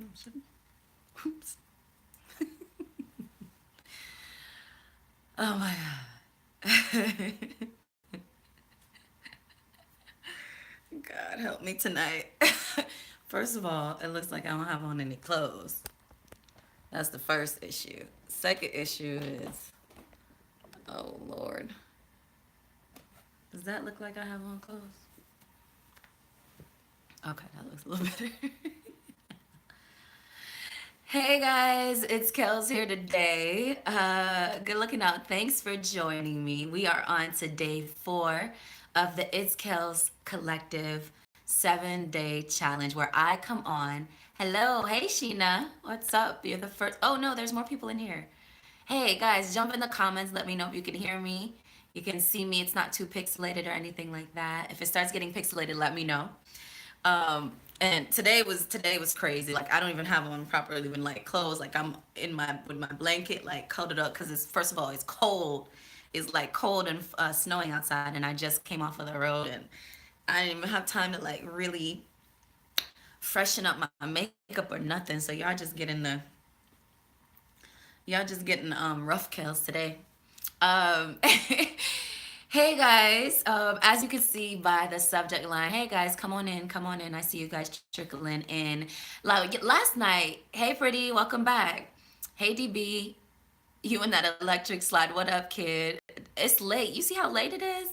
Oops. Oh my God. God help me tonight. First of all, it looks like I don't have on any clothes. That's the first issue. Second issue is, oh Lord. Does that look like I have on clothes? Okay, that looks a little better. Hey guys, it's Kells here today. Good looking out. Thanks for joining me. We are on to day 4 of the It's Kells Collective 7-day challenge where I come on. Hello, hey Sheena, what's up? You're the first. Oh no, there's more people in here. Hey guys, jump in the comments. Let me know if you can hear me. You can see me. It's not too pixelated or anything like that. If it starts getting pixelated, let me know. And today was crazy. Like I don't even have on properly even like clothes. Like I'm in my with my blanket like cuddled up because it's first of all it's cold. It's like cold and snowing outside, and I just came off of the road and I didn't even have time to like really freshen up my makeup or nothing. So y'all just getting rough kills today. Um, hey guys, as you can see by the subject line, hey guys, come on in, come on in. I see you guys trickling in. Like last night, hey pretty, welcome back. Hey DB, you and that electric slide. What up, kid? It's late. You see how late it is?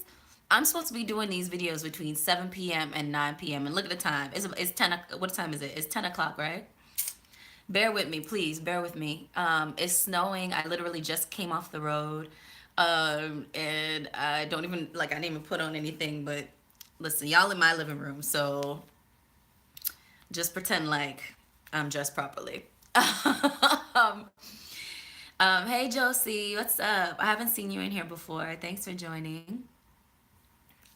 I'm supposed to be doing these videos between 7 p.m. and 9 p.m. And look at the time. It's 10. What time is it? It's 10 o'clock, right? Bear with me, please. Bear with me. It's snowing. I literally just came off the road. And I don't even, like, I didn't even put on anything, but listen, y'all in my living room, so just pretend like I'm dressed properly. um, hey, Josie, what's up? I haven't seen you in here before. Thanks for joining.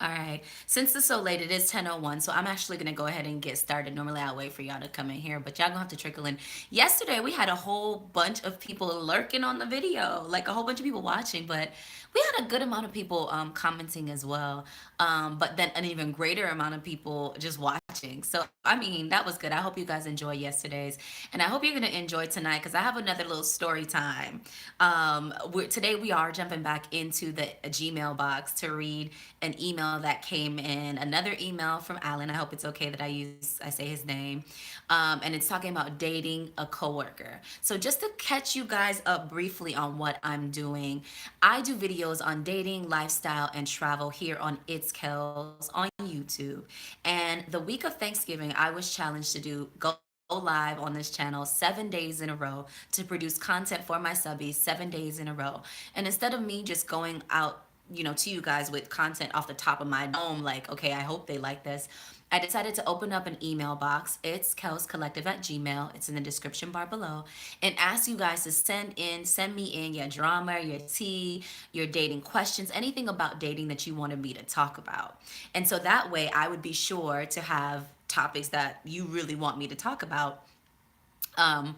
All right. Since it's so late, it is 10:01, so I'm actually going to go ahead and get started. Normally, I'll wait for y'all to come in here, but y'all going to have to trickle in. Yesterday, we had a whole bunch of people lurking on the video, like a whole bunch of people watching, but we had a good amount of people commenting as well. But then an even greater amount of people just watching. So, I mean, that was good. I hope you guys enjoy yesterday's, and I hope you're going to enjoy tonight because I have another little story time. Today, we are jumping back into the Gmail box to read an email that came in, another email from Alan. I hope it's okay that I say his name, and it's talking about dating a coworker. So just to catch you guys up briefly on what I'm doing, I do videos on dating, lifestyle, and travel here on It's Kells on YouTube. And the week of Thanksgiving, I was challenged to go live on this channel 7 days in a row to produce content for my subbies 7 days in a row. And instead of me just going out, to you guys with content off the top of my dome, like, okay, I hope they like this. I decided to open up an email box. It's kellscollective at Gmail. It's in the description bar below. And ask you guys to send me in your drama, your tea, your dating questions, anything about dating that you wanted me to talk about. And so that way I would be sure to have topics that you really want me to talk about, um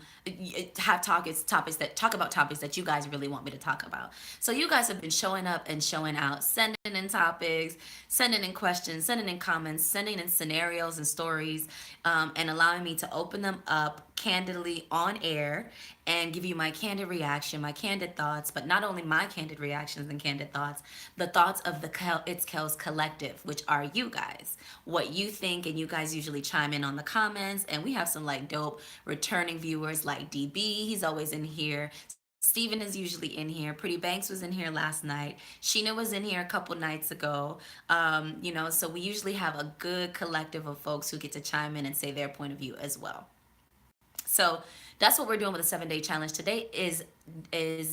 have topics that talk about topics that you guys really want me to talk about. So you guys have been showing up and showing out, sending in topics, sending in questions, sending in comments, sending in scenarios and stories, and allowing me to open them up candidly on air and give you my candid reaction, my candid thoughts, but not only my candid reactions and candid thoughts, the thoughts of the It's Kells Collective, which are you guys, what you think, and you guys usually chime in on the comments, and we have some like dope returning viewers like DB, he's always in here. Steven is usually in here. Pretty Banks was in here last night. Sheena was in here a couple nights ago. So we usually have a good collective of folks who get to chime in and say their point of view as well. So that's what we're doing with the 7-day challenge. Today is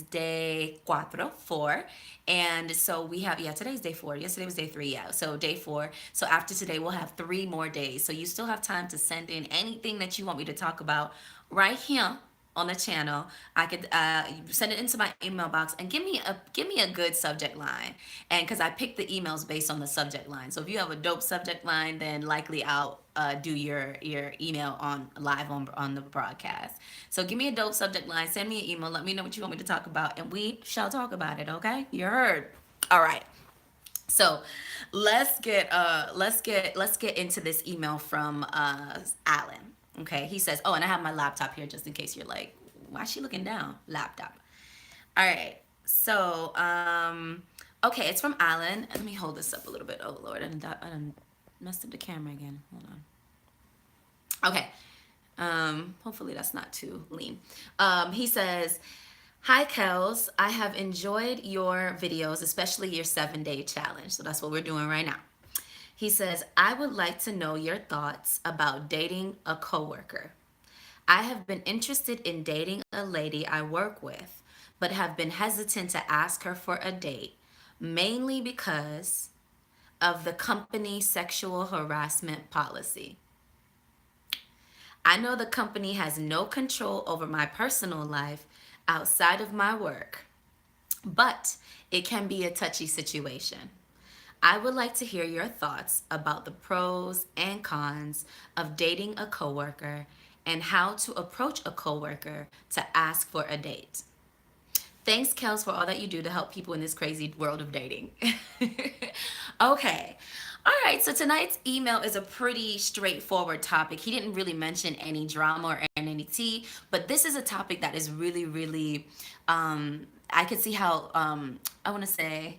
day cuatro, 4. And so we have, today's day 4. Yesterday was day 3, yeah. So day 4. So after today, we'll have 3 more days. So you still have time to send in anything that you want me to talk about right here on the channel. I could send it into my email box and give me a good subject line. And because I picked the emails based on the subject line, so if you have a dope subject line, then likely I'll do your email on live on the broadcast. So give me a dope subject line, send me an email, let me know what you want me to talk about, and we shall talk about it. Okay, you heard. All right. So let's get into this email from Alan. Okay, he says, oh, and I have my laptop here just in case you're like, why is she looking down? Laptop. All right. So, okay, it's from Alan. Let me hold this up a little bit. Oh Lord, I done messed up the camera again. Hold on. Okay. Hopefully that's not too lean. He says, "Hi Kells, I have enjoyed your videos, especially your 7 day challenge." So that's what we're doing right now. He says, "I would like to know your thoughts about dating a coworker. I have been interested in dating a lady I work with, but have been hesitant to ask her for a date, mainly because of the company sexual harassment policy. I know the company has no control over my personal life outside of my work, but it can be a touchy situation. I would like to hear your thoughts about the pros and cons of dating a coworker and how to approach a coworker to ask for a date. Thanks, Kels, for all that you do to help people in this crazy world of dating." Okay. All right. So tonight's email is a pretty straightforward topic. He didn't really mention any drama or any tea, but this is a topic that is really, really, I could see how, I want to say,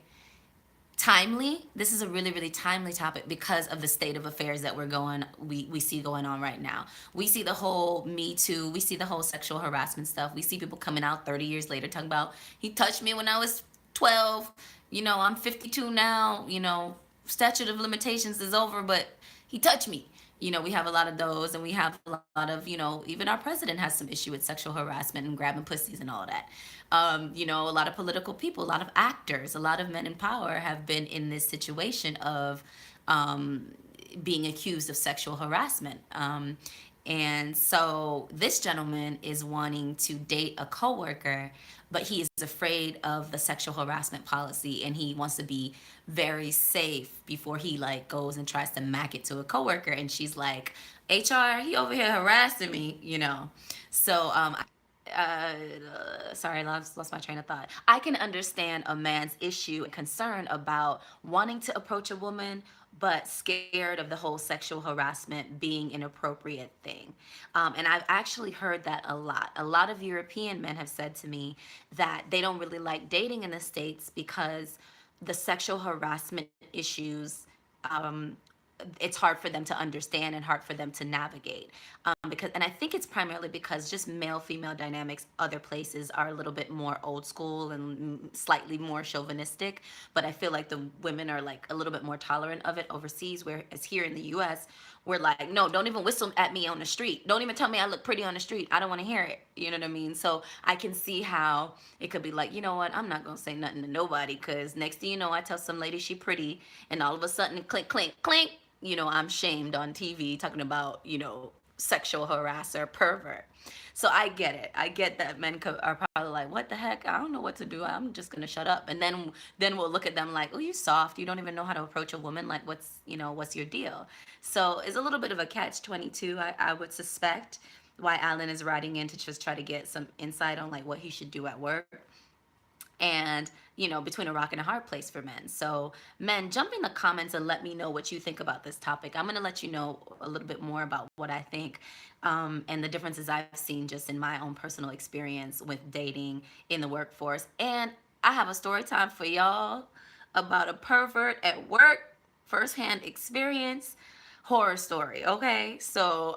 timely. This is a really, really timely topic because of the state of affairs that we see going on right now. We see the whole Me Too, we see the whole sexual harassment stuff. We see people coming out 30 years later talking about he touched me when I was 12. I'm 52 now. Statute of limitations is over, but he touched me. We have a lot of those, and we have a lot of, even our president has some issue with sexual harassment and grabbing pussies and all that. A lot of political people, a lot of actors, a lot of men in power have been in this situation of um, being accused of sexual harassment. And so this gentleman is wanting to date a coworker, but he is afraid of the sexual harassment policy, and he wants to be very safe before he like goes and tries to mac it to a coworker. And she's like, "HR, he over here harassing me." So sorry, lost my train of thought. I can understand a man's issue and concern about wanting to approach a woman, but scared of the whole sexual harassment being an appropriate thing. And I've actually heard that a lot. A lot of European men have said to me that they don't really like dating in the States because the sexual harassment issues, um, it's hard for them to understand and hard for them to navigate, and I think it's primarily because just male female dynamics other places are a little bit more old school and slightly more chauvinistic, but I feel like the women are like a little bit more tolerant of it overseas, whereas here in the US we're like, no, don't even whistle at me on the street, don't even tell me I look pretty on the street, I don't want to hear it. You know what I mean? So I can see how it could be like, you know what, I'm not gonna say nothing to nobody, because next thing you know I tell some lady she pretty, and all of a sudden clink clink clink, I'm shamed on TV talking about, sexual harasser, pervert. So I get it. I get that men are probably like, "What the heck? I don't know what to do. I'm just gonna shut up." And then we'll look at them like, "Oh, you soft. You don't even know how to approach a woman. Like, what's your deal?" So it's a little bit of a catch-22. I would suspect why Alan is writing in to just try to get some insight on like what he should do at work, and between a rock and a hard place for men. So men, jump in the comments and let me know what you think about this topic. I'm going to let you know a little bit more about what I think, and the differences I've seen just in my own personal experience with dating in the workforce. And I have a story time for y'all about a pervert at work, firsthand experience, horror story. Okay, so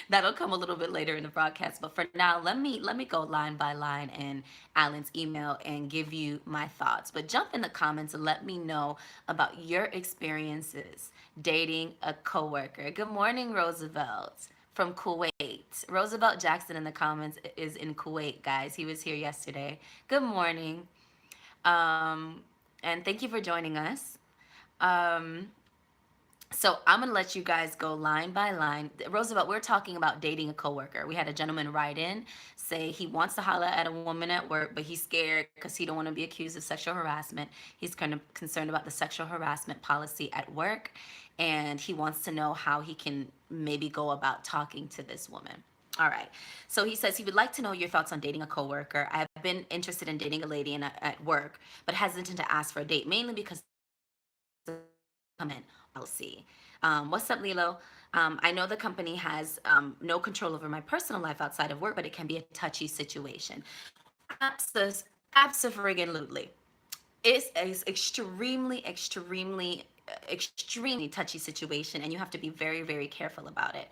that'll come a little bit later in the broadcast, but for now let me go line by line in Alan's email and give you my thoughts. But jump in the comments and let me know about your experiences dating a coworker. Good morning, Roosevelt from Kuwait. Roosevelt Jackson in the comments is in Kuwait, guys. He was here yesterday. Good morning. um and thank you for joining us. um so I'm gonna let you guys go line by line. Roosevelt, we're talking about dating a coworker. We had a gentleman write in, say he wants to holler at a woman at work, but he's scared because he don't want to be accused of sexual harassment. He's kind of concerned about the sexual harassment policy at work, and he wants to know how he can maybe go about talking to this woman. All right. So he says he would like to know your thoughts on dating a coworker. I have been interested in dating a lady at work, but hesitant to ask for a date, mainly because of the company sexual harassment policy. What's up, Lilo? I know the company has no control over my personal life outside of work, but it can be a touchy situation. Absolutely. It's extremely, extremely, extremely touchy situation, and you have to be very, very careful about it.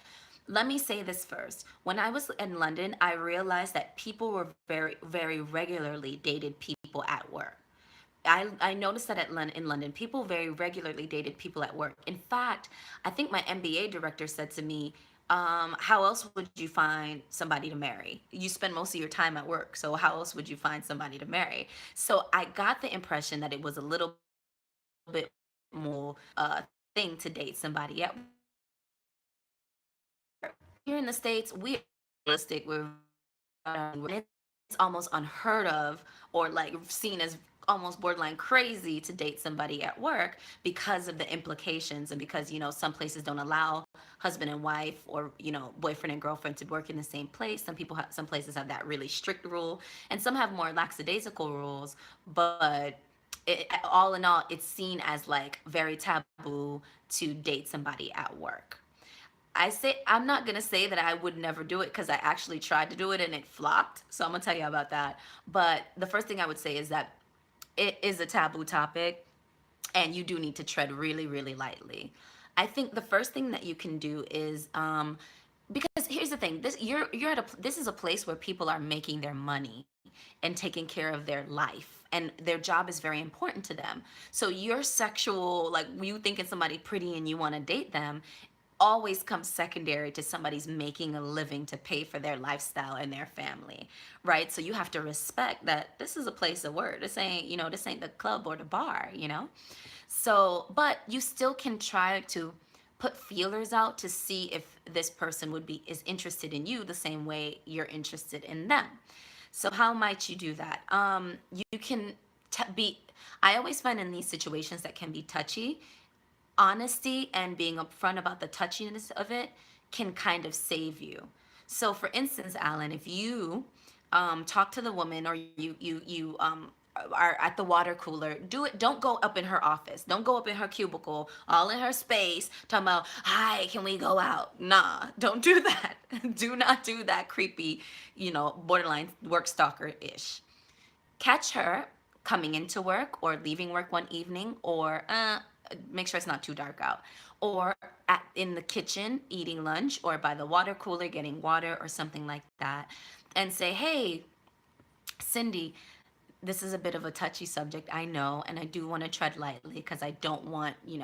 Let me say this first. When I was in London, I realized that people were very, very regularly dated people at work. I noticed that in London, people very regularly dated people at work. In fact, I think my MBA director said to me, how else would you find somebody to marry? You spend most of your time at work, so how else would you find somebody to marry? So I got the impression that it was a little bit more thing to date somebody at work. Here in the States, we are realistic. We're and it's almost unheard of or like seen as almost borderline crazy to date somebody at work because of the implications and because some places don't allow husband and wife or boyfriend and girlfriend to work in the same place. Some places have that really strict rule, and some have more lackadaisical rules. But all in all, it's seen as like very taboo to date somebody at work. I'm not gonna say that I would never do it because I actually tried to do it and it flopped. So I'm gonna tell you about that. But the first thing I would say is that it is a taboo topic, and you do need to tread really, really lightly. I think the first thing that you can do is because here's the thing: you're at this is a place where people are making their money and taking care of their life, and their job is very important to them. So your sexual, like you thinking somebody pretty and you want to date them, always comes secondary to somebody's making a living to pay for their lifestyle and their family, right? So you have to respect that this is a place of work. This ain't the club or the bar. So, but you still can try to put feelers out to see if this person is interested in you the same way you're interested in them. So how might you do that? You can be. I always find in these situations that can be touchy, honesty and being upfront about the touchiness of it can kind of save you. So, for instance, Alan, if you talk to the woman, or you are at the water cooler, do it. Don't go up in her office. Don't go up in her cubicle, all in her space, talking about, "Hi, can we go out?" Nah, don't do that. Do not do that creepy, borderline work stalker ish. Catch her coming into work or leaving work one evening, or make sure it's not too dark out, or in the kitchen eating lunch, or by the water cooler getting water or something like that, and say, "Hey, Cindy, this is a bit of a touchy subject, I know, and I do want to tread lightly because I don't want you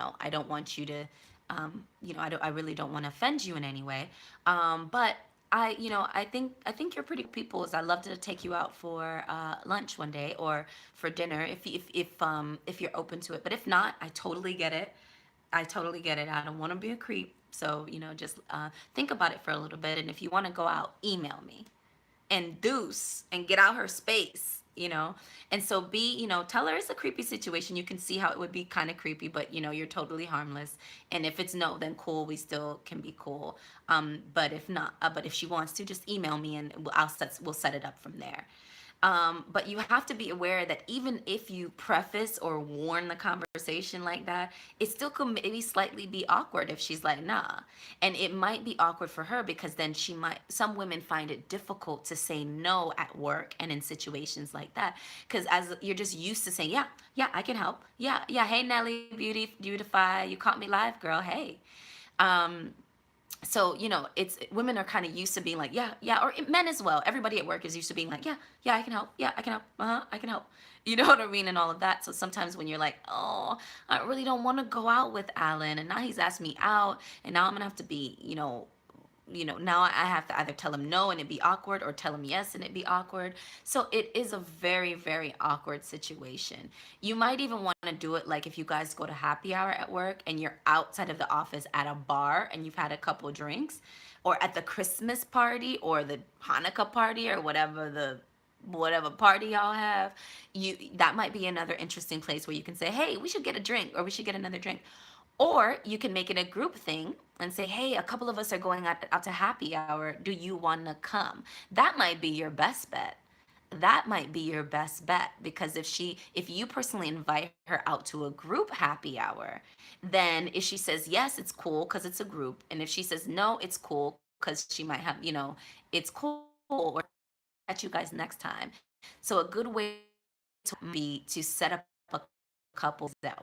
to, I really don't want to offend you in any way. But I think you're pretty people. Is I'd love to take you out for lunch one day or for dinner if you're open to it. But if not, I totally get it. I totally get it. I don't want to be a creep. So just think about it for a little bit. And if you want to go out, email me and deuce and get out her space. And so tell her it's a creepy situation. You can see how it would be kind of creepy, but you're totally harmless. And if it's no, then cool, we still can be cool. But if not, but if she wants to, just email me and we'll set it up from there. But you have to be aware that even if you preface or warn the conversation like that, it still could maybe slightly be awkward if she's like, nah. And it might be awkward for her because then some women find it difficult to say no at work and in situations like that. Because as you're just used to saying, yeah, yeah, I can help. Yeah, yeah, hey, Nelly, beautify, you caught me live, girl, hey. So it's women are kind of used to being like, yeah, yeah, or men as well. Everybody at work is used to being like, yeah, yeah, I can help, yeah, I can help, I can help. You know what I mean? And all of that. So sometimes when you're like, oh, I really don't want to go out with Alan, and now he's asked me out, and now I'm gonna have to be, now I have to either tell him no and it'd be awkward, or tell him yes and it'd be awkward. So it is a very, very awkward situation. You might even want to do it like if you guys go to happy hour at work and you're outside of the office at a bar and you've had a couple drinks, or at the Christmas party or the Hanukkah party or whatever party y'all have. That might be another interesting place where you can say, hey, we should get a drink, or we should get another drink. Or you can make it a group thing and say, hey, a couple of us are going out to happy hour. Do you want to come? That might be your best bet. that might be your best bet, because if you personally invite her out to a group happy hour, then if she says yes, it's cool because it's a group, and if she says no, it's cool because she might have, it's cool, or catch you guys next time. So a good way to be to set up a couple at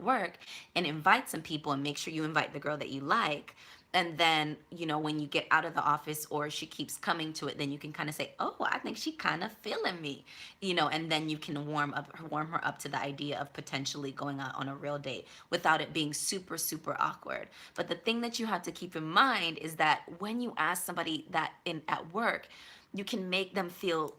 work and invite some people and make sure you invite the girl that you like. And then, when you get out of the office or she keeps coming to it, then you can kind of say, oh, I think she kind of feeling me, and then you can warm her up to the idea of potentially going out on a real date without it being super, super awkward. But the thing that you have to keep in mind is that when you ask somebody that in at work, you can make them feel,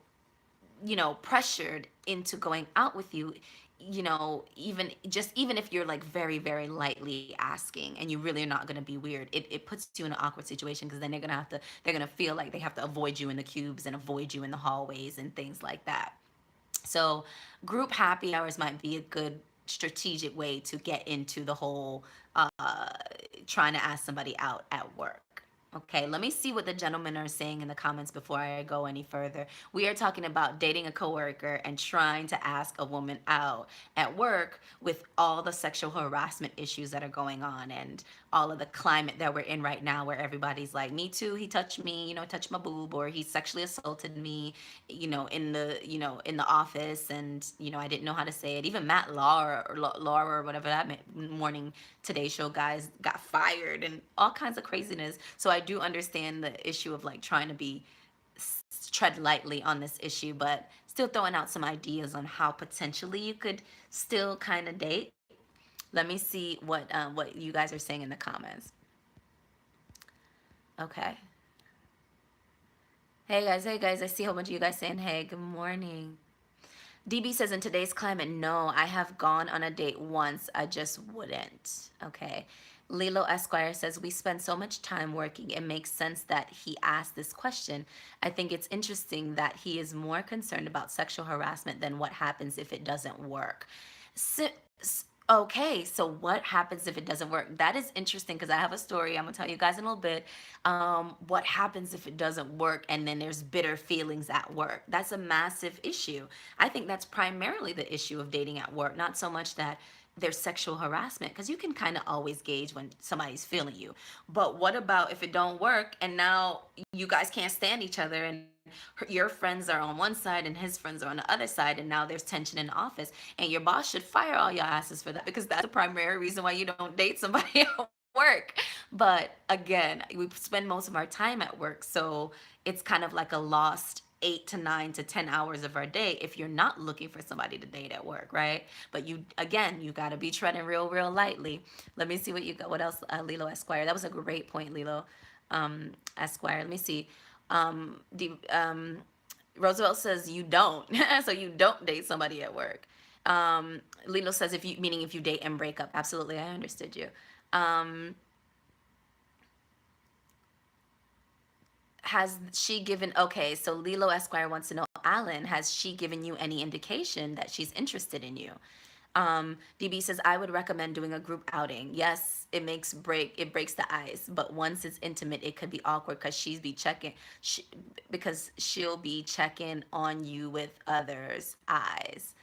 pressured into going out with you, even if you're like very, very lightly asking and you really are not going to be weird. It puts you in an awkward situation, because then they're going to feel like they have to avoid you in the cubes and avoid you in the hallways and things like that. So group happy hours might be a good strategic way to get into the whole trying to ask somebody out at work. Okay, let me see what the gentlemen are saying in the comments before I go any further. We are talking about dating a coworker and trying to ask a woman out at work with all the sexual harassment issues that are going on, and all of the climate that we're in right now, where everybody's like, me too, he touched me, touched my boob, or he sexually assaulted me, in the office, and I didn't know how to say it. Even Matt Laura or whatever that morning Today Show guys got fired, and all kinds of craziness. So I do understand the issue of like trying to be tread lightly on this issue, but still throwing out some ideas on how potentially you could still kind of date. Let me see what you guys are saying in the comments. Okay. Hey guys, I see a whole bunch of you guys saying hey, good morning. DB says, in today's climate, no, I have gone on a date once. I just wouldn't. Okay. Lilo Esquire says, we spend so much time working. It makes sense that he asked this question. I think it's interesting that he is more concerned about sexual harassment than what happens if it doesn't work. So, okay, so what happens if it doesn't work? That is interesting, because I have a story I'm gonna tell you guys in a little bit. What happens if it doesn't work and then there's bitter feelings at work? That's a massive issue. I think that's primarily the issue of dating at work, not so much that there's sexual harassment, because you can kind of always gauge when somebody's feeling you. But what about if it don't work and now you guys can't stand each other, and your friends are on one side and his friends are on the other side, and now there's tension in the office, and your boss should fire all your asses for that, because that's the primary reason why you don't date somebody at work. But again, we spend most of our time at work, so it's kind of like a lost 8 to 9 to 10 hours of our day if you're not looking for somebody to date at work, right? But you got to be treading real lightly. Let me see what you got. What else, Lilo Esquire? That was a great point, Lilo Esquire. Let me see. Roosevelt says you don't, so you don't date somebody at work. Lilo says, if you, meaning if you date and break up. Absolutely, I understood you. Um, has she given, okay, so Lilo Esquire wants to know, Alan, has she given you any indication that she's interested in you? DB says, I would recommend doing a group outing. Yes, it breaks the ice, but once it's intimate, it could be awkward, because because she'll be checking on you with others' eyes.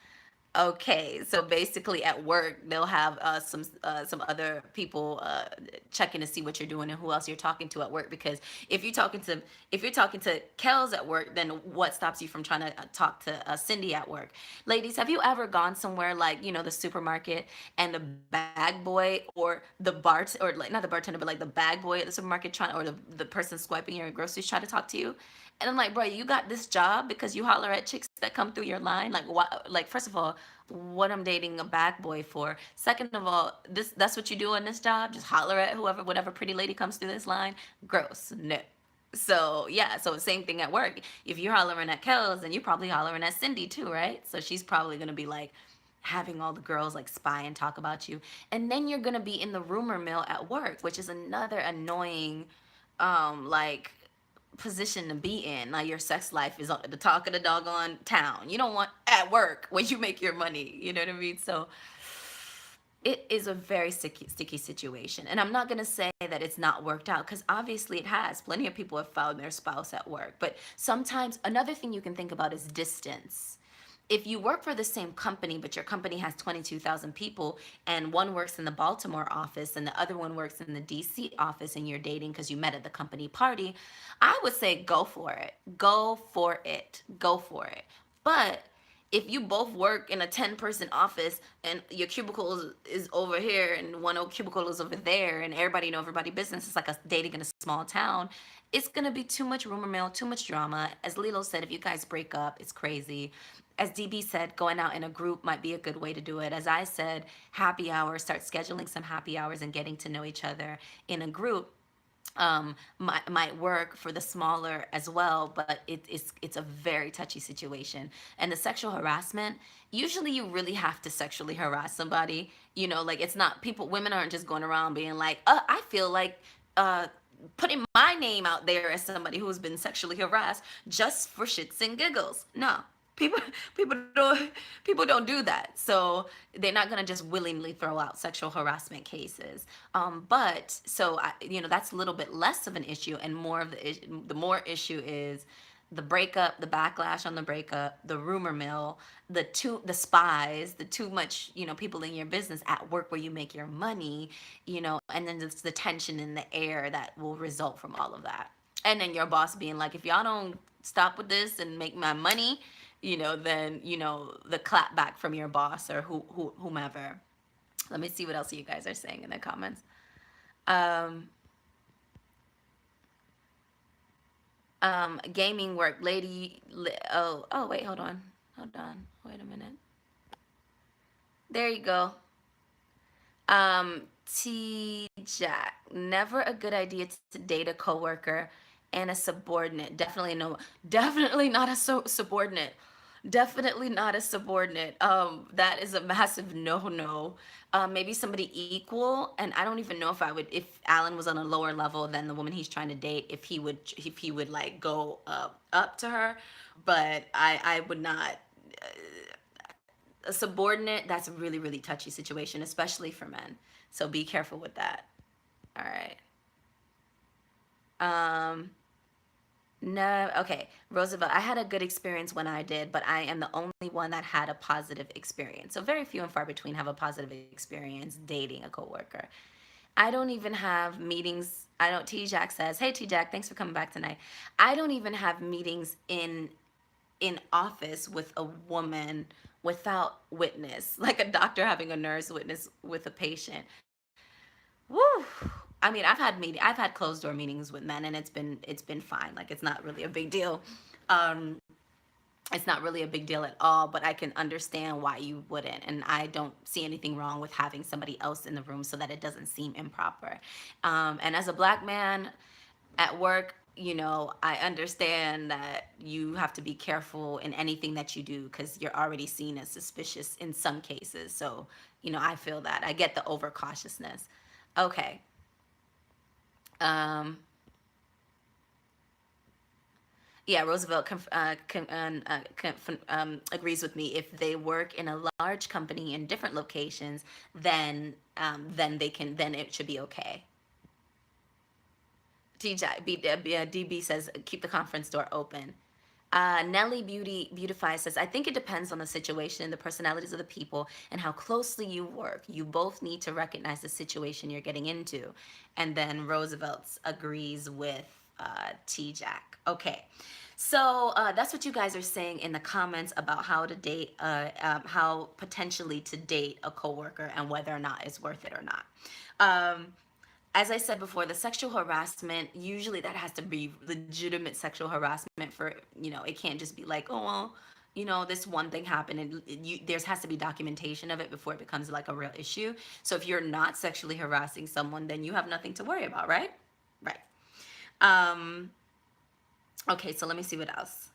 Okay, so basically at work they'll have some other people checking to see what you're doing and who else you're talking to at work. Because if you're talking to Kells at work, then what stops you from trying to talk to Cindy at work? Ladies, have you ever gone somewhere like, the supermarket, and the bag boy or the or like not the bartender, but like the bag boy at the supermarket trying, or the person swiping your groceries, try to talk to you? And I'm like, bro, you got this job because you holler at chicks that come through your line? Like, what? Like, first of all, what I'm dating a bag boy for? Second of all, that's what you do in this job? Just holler at whatever pretty lady comes through this line? Gross. No. So yeah, so same thing at work. If you're hollering at Kells, then you're probably hollering at Cindy too, right? So she's probably gonna be like having all the girls like spy and talk about you. And then you're gonna be in the rumor mill at work, which is another annoying like position to be in. Like, your sex life is the talk of the doggone town. You don't want at work when you make your money. You know what I mean? So it is a very sticky situation. And I'm not going to say that it's not worked out because obviously it has. Plenty of people have found their spouse at work. But sometimes another thing you can think about is distance. If you work for the same company, but your company has 22,000 people and one works in the Baltimore office and the other one works in the DC office and you're dating because you met at the company party, I would say go for it. Go for it. Go for it. But if you both work in a 10-person office and your cubicle is over here and one cubicle is over there and everybody know everybody business, it's like a dating in a small town, it's gonna be too much rumor mill, too much drama. As Lilo said, if you guys break up, it's crazy. As DB said, going out in a group might be a good way to do it. As I said, happy hours, start scheduling some happy hours and getting to know each other in a group might work for the smaller as well, but it's a very touchy situation. And the sexual harassment, usually you really have to sexually harass somebody. Like it's not people. Women aren't just going around being like, I feel like uh, putting my name out there as somebody who's been sexually harassed just for shits and giggles. No, people people don't do that, so they're not going to just willingly throw out sexual harassment cases. But so that's a little bit less of an issue, and more of the more issue is the breakup, the backlash on the breakup, the rumor mill, the spies, the too much people in your business at work where you make your money, and then the tension in the air that will result from all of that. And then your boss being like, if y'all don't stop with this and make my money, then the clap back from your boss or whomever. Let me see what else you guys are saying in the comments. Um, Gaming work, oh wait, hold on, wait a minute. There you go. T Jack, never a good idea to date a coworker and a subordinate. Definitely not a subordinate. Definitely not a subordinate. That is a massive no. Maybe somebody equal, and I don't even know if Alan was on a lower level than the woman he's trying to date, if he would like go up to her, but I would not. A subordinate, that's a really really touchy situation, especially for men. So be careful with that. All right. Um, no, okay. Roosevelt, I had a good experience when I did, but I am the only one that had a positive experience. So very few and far between have a positive experience dating a coworker. I don't even have meetings. I don't. T Jack says, "Hey T Jack, thanks for coming back tonight." I don't even have meetings in office with a woman without witness, like a doctor having a nurse witness with a patient. Woo! I mean, I've had closed door meetings with men, and it's been fine. Like it's not really a big deal. Um, it's not really a big deal at all. But I can understand why you wouldn't, and I don't see anything wrong with having somebody else in the room so that it doesn't seem improper. And as a black man at work, I understand that you have to be careful in anything that you do because you're already seen as suspicious in some cases. So, I feel that. I get the overcautiousness. Okay. Um, yeah, Roosevelt agrees with me. If they work in a large company in different locations, then it should be okay. DB says keep the conference door open. Nelly Beautify says, I think it depends on the situation, the personalities of the people, and how closely you work. You both need to recognize the situation you're getting into. And then Roosevelt agrees with T Jack. Okay. So that's what you guys are saying in the comments about how to date, how potentially to date a coworker and whether or not it's worth it or not. Um, as I said before, the sexual harassment, usually that has to be legitimate sexual harassment for, it can't just be like, oh, well, this one thing happened and there has to be documentation of it before it becomes like a real issue. So if you're not sexually harassing someone, then you have nothing to worry about, right? Right. Um, okay, so let me see what else.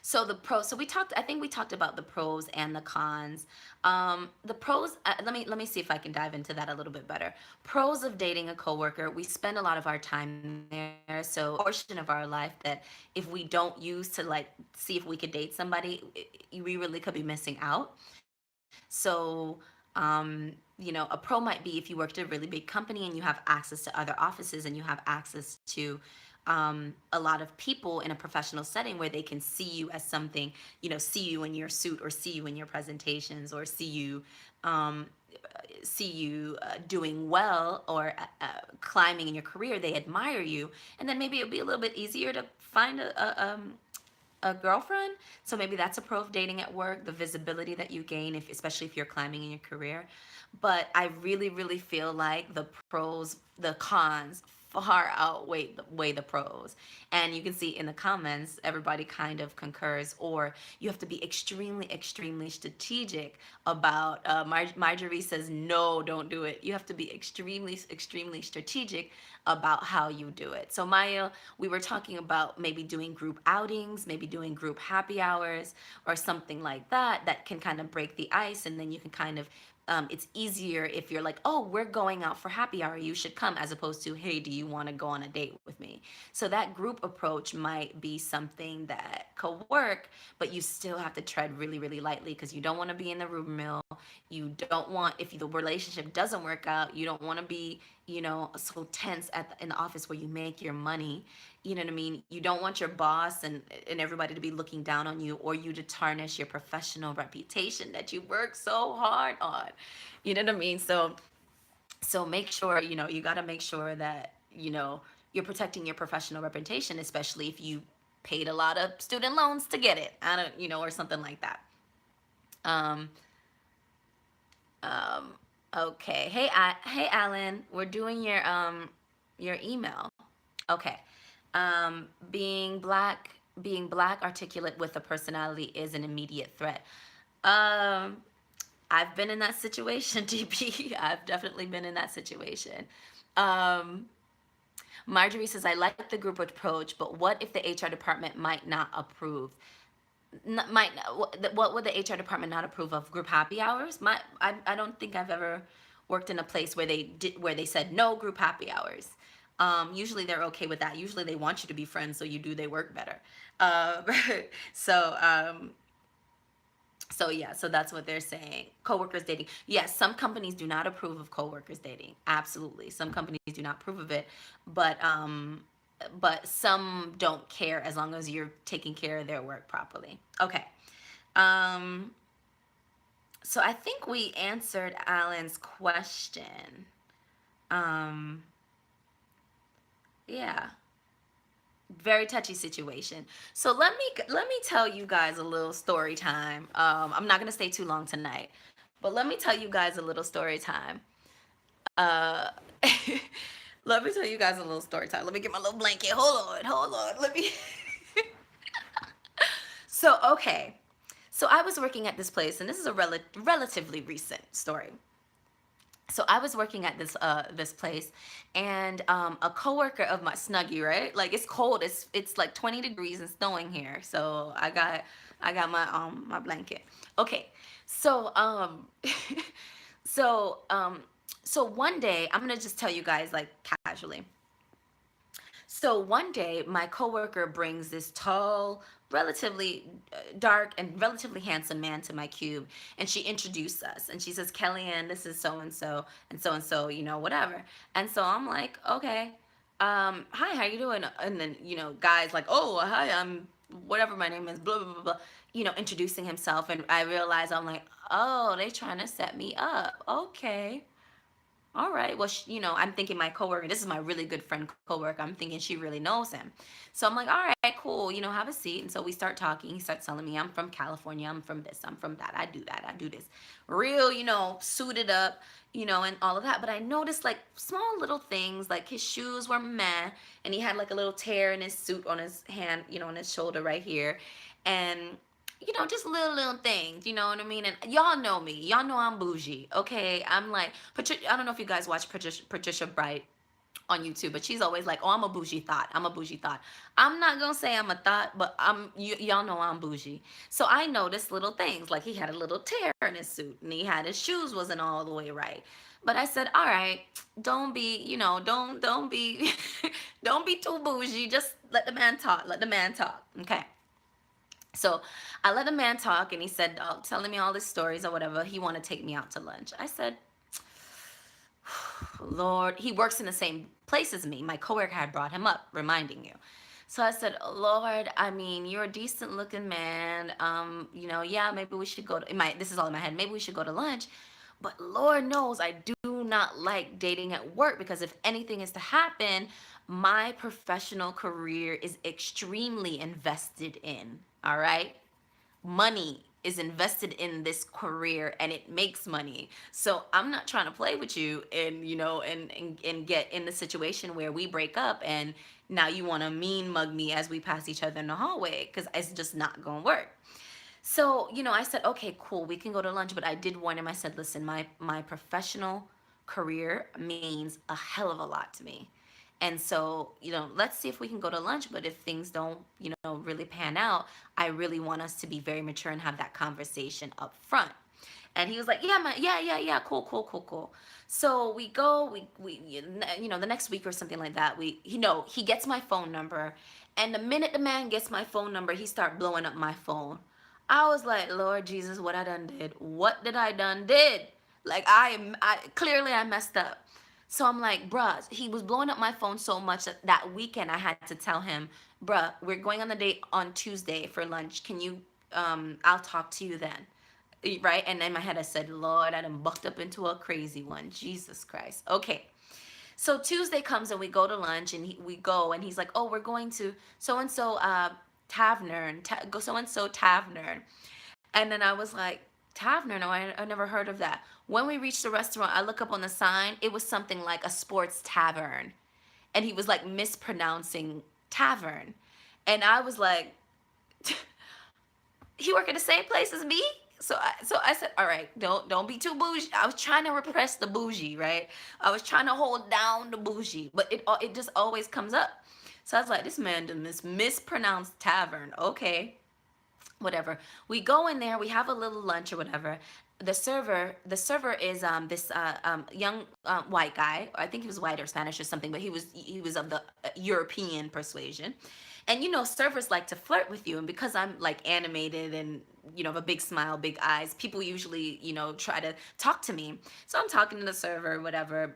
So the pros. So we talked. I think we talked about the pros and the cons. The pros. Let me see if I can dive into that a little bit better. Pros of dating a coworker. We spend a lot of our time there. portion of our life that if we don't use to like see if we could date somebody, we really could be missing out. So, a pro might be if you worked at a really big company and you have access to other offices and you have access to a lot of people in a professional setting where they can see you as something, see you in your suit or see you in your presentations or um, see you doing well or climbing in your career. They admire you, and then maybe it'll be a little bit easier to find a girlfriend. So maybe that's a pro of dating at work, the visibility that you gain, if especially if you're climbing in your career. But I really, really feel like the cons far outweigh the pros. And you can see in the comments, everybody kind of concurs, or you have to be extremely, extremely strategic about, Marjorie says, no, don't do it. You have to be extremely, extremely strategic about how you do it. So Maya, we were talking about maybe doing group outings, maybe doing group happy hours or something like that, that can kind of break the ice. And then you can kind of, it's easier if you're like, oh, we're going out for happy hour, you should come, as opposed to, hey, do you want to go on a date with me? So that group approach might be something that could work, but you still have to tread really, really lightly because you don't want to be in the rumor mill. You don't want, if the relationship doesn't work out, you don't want to be, so tense in the office where you make your money. You know what I mean? You don't want your boss and everybody to be looking down on you, or you to tarnish your professional reputation that you work so hard on. You know what I mean? So make sure, you got to make sure that, you're protecting your professional reputation, especially if you paid a lot of student loans to get it. I don't, or something like that. Um, um, okay. Hey, Alan, we're doing your email. Okay. Being black, articulate with a personality is an immediate threat. Um, I've been in that situation, DP. I've definitely been in that situation. Um, Marjorie says, I like the group approach, but what if the HR department might not approve? Might what would the HR department not approve of? Group happy hours? I don't think I've ever worked in a place where they said no group happy hours. Usually they're okay with that. Usually they want you to be friends, so you do they work better. Uh, so yeah, so that's what they're saying. Coworkers dating. Yes, some companies do not approve of coworkers dating. Absolutely, some companies do not approve of it, but some don't care as long as you're taking care of their work properly. Okay. Um, so I think we answered Alan's question. Um, yeah, very touchy situation. So let me tell you guys a little story time. I'm not gonna stay too long tonight, but let me tell you guys a little story time. Uh, let me tell you guys a little story time. Let me get my little blanket. Hold on. Let me. So okay, so I was working at this place, and this is a relatively recent story. So I was working at this place, and a coworker of my Snuggie, right? Like it's cold. It's like 20 degrees and snowing here. So I got my blanket. Okay. So so so one day I'm gonna just tell you guys like casually. So one day, my coworker brings this tall, relatively dark, and relatively handsome man to my cube, and she introduced us. And she says, "Kellyanne, this is so and so, whatever." And so I'm like, "Okay, hi, how you doing?" And then guys like, "Oh, hi, I'm whatever my name is, blah blah blah blah," introducing himself, and I realize I'm like, "Oh, they trying to set me up, okay." All right. Well, I'm thinking my coworker, this is my really good friend coworker. I'm thinking she really knows him. So I'm like, all right, cool. Have a seat. And so we start talking. He starts telling me I'm from California. I'm from this. I'm from that. I do that. I do this. Real, suited up, and all of that. But I noticed like small little things, like his shoes were meh. And he had like a little tear in his suit on his hand, on his shoulder right here. And just little things, you know what I mean? And y'all know me. Y'all know I'm bougie, okay? I'm like, I don't know if you guys watch Patricia Bright on YouTube, but she's always like, oh, I'm a bougie thought. I'm a bougie thought. I'm not going to say I'm a thought, but y'all know I'm bougie. So I noticed little things, like he had a little tear in his suit, and he had his shoes wasn't all the way right. But I said, all right, don't be, don't be, Don't be too bougie. Just let the man talk. Let the man talk. Okay. So I let the man talk, and he said, telling me all his stories or whatever. He wanted to take me out to lunch. I said, Lord, he works in the same place as me. My coworker had brought him up, reminding you. So I said, Lord, I mean, you're a decent looking man. Yeah, maybe we should go to this is all in my head. Maybe we should go to lunch. But Lord knows I do not like dating at work, because if anything is to happen, my professional career is extremely invested in. All right, money is invested in this career and it makes money. So I'm not trying to play with you and and get in the situation where we break up and now you want to mean mug me as we pass each other in the hallway, because it's just not going to work. So, I said, okay, cool, we can go to lunch. But I did warn him. I said, listen, my professional career means a hell of a lot to me. And so, let's see if we can go to lunch. But if things don't, really pan out, I really want us to be very mature and have that conversation up front. And he was like, yeah, man, yeah, yeah, yeah, cool, cool, cool, cool. So we go, the next week or something like that, he gets my phone number. And the minute the man gets my phone number, he start blowing up my phone. I was like, Lord Jesus, what I done did? What did I done did? Like I clearly I messed up. So I'm like, bruh, he was blowing up my phone so much that that weekend I had to tell him, bruh, we're going on the date on Tuesday for lunch. Can you, I'll talk to you then. Right? And in my head I said, Lord, I done bucked up into a crazy one. Jesus Christ. Okay. So Tuesday comes and we go to lunch, and we go and he's like, oh, we're going to so and so tavern, go so and so tavern. And then I was like, tavern? No, I never heard of that. When we reached the restaurant, I look up on the sign. It was something like a sports tavern. And he was like mispronouncing tavern. And I was like, he work at the same place as me? So I said, all right, don't be too bougie. I was trying to repress the bougie, right? I was trying to hold down the bougie, but it just always comes up. So I was like, this man done mispronounced tavern. Okay, whatever. We go in there, we have a little lunch or whatever. The server is this young white guy. I think he was white or Spanish or something, but he was of the European persuasion. And servers like to flirt with you, and because I'm like animated and have a big smile, big eyes, people usually try to talk to me. So I'm talking to the server, whatever.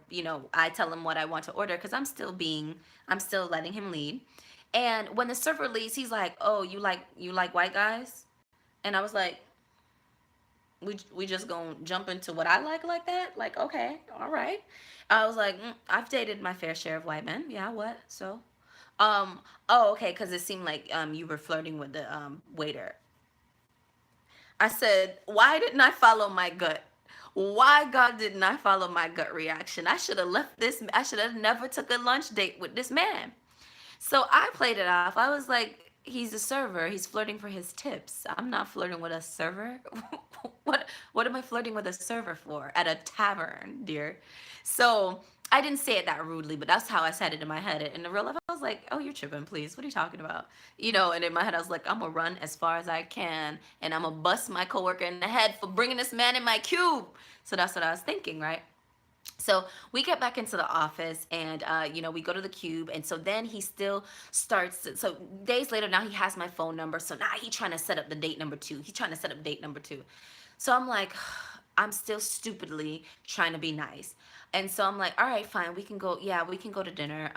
I tell him what I want to order, because I'm still letting him lead. And when the server leaves, he's like, "Oh, you like white guys?" And I was like, "We just gonna jump into what I like that? Like, okay, all right." I was like, "I've dated my fair share of white men. Yeah, what? So, oh, okay, because it seemed like you were flirting with the waiter." I said, "Why didn't I follow my gut? Why, God, didn't I follow my gut reaction? I should have left this. I should have never took a lunch date with this man." So I played it off. I was like, he's a server. He's flirting for his tips. I'm not flirting with a server. What am I flirting with a server for at a tavern, dear? So I didn't say it that rudely, but that's how I said it in my head. In the real life, I was like, oh, you're tripping, please. What are you talking about? And in my head, I was like, I'm going to run as far as I can, and I'm going to bust my coworker in the head for bringing this man in my cube. So that's what I was thinking, right? So we get back into the office, and we go to the cube. And so then he still starts, so days later, now he has my phone number. So now he's trying to set up the date number two. He's trying to set up date number two. So I'm like, I'm still stupidly trying to be nice. And so I'm like, all right, fine, we can go. Yeah, we can go to dinner.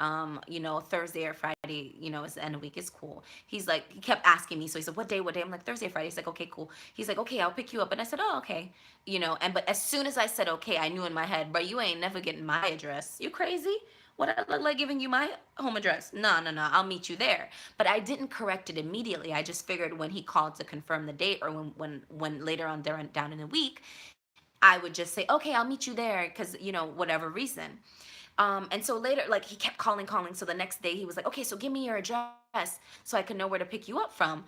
Thursday or Friday. It's the end of the week. It's cool. He's like, he kept asking me. So he said, what day? What day? I'm like, Thursday, Friday. He's like, okay, cool. He's like, okay, I'll pick you up. And I said, oh, okay. And but as soon as I said okay, I knew in my head, bro, you ain't never getting my address. You crazy? What I look like giving you my home address? No, no, no. I'll meet you there. But I didn't correct it immediately. I just figured when he called to confirm the date, or when later on down in the week, I would just say, okay, I'll meet you there, because whatever reason. And so later, like, he kept calling. So the next day he was like, okay, so give me your address so I can know where to pick you up from.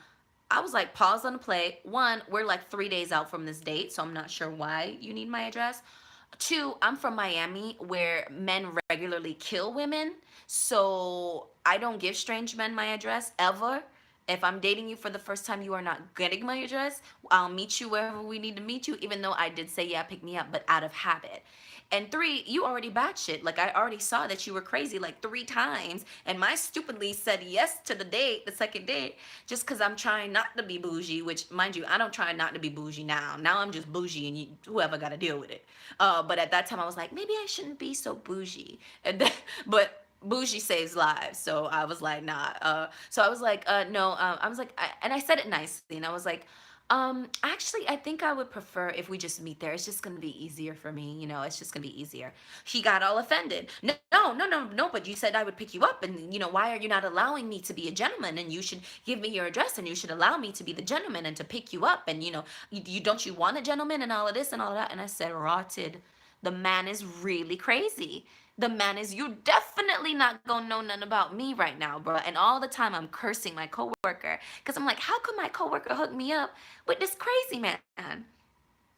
I was like, pause on the play. One, we're like 3 days out from this date, so I'm not sure why you need my address. Two, I'm from Miami, where men regularly kill women. So I don't give strange men my address ever. If I'm dating you for the first time, you are not getting my address. I'll meet you wherever we need to meet you, even though I did say, yeah, pick me up, but out of habit. And three, you already batshit. Like I already saw that you were crazy like 3 times, and my stupidly said yes to the date, the second date, just because I'm trying not to be bougie. Which, mind you, I don't try not to be bougie now. Now I'm just bougie, and whoever got to deal with it. But at that time, I was like, maybe I shouldn't be so bougie. And then, but bougie saves lives, so I was like, nah. So I was like, no. I was like, and I said it nicely, and I was like, actually, I think I would prefer if we just meet there. It's just gonna be easier for me, it's just gonna be easier. He got all offended. No, no, no, no, no, but you said I would pick you up, and why are you not allowing me to be a gentleman? And you should give me your address, and you should allow me to be the gentleman and to pick you up. And you don't you want a gentleman and all of this and all of that? And I said, rotted. The man is really crazy. The man is, you definitely not gonna know nothing about me right now, bro. And all the time I'm cursing my coworker because I'm like, how could my coworker hook me up with this crazy man?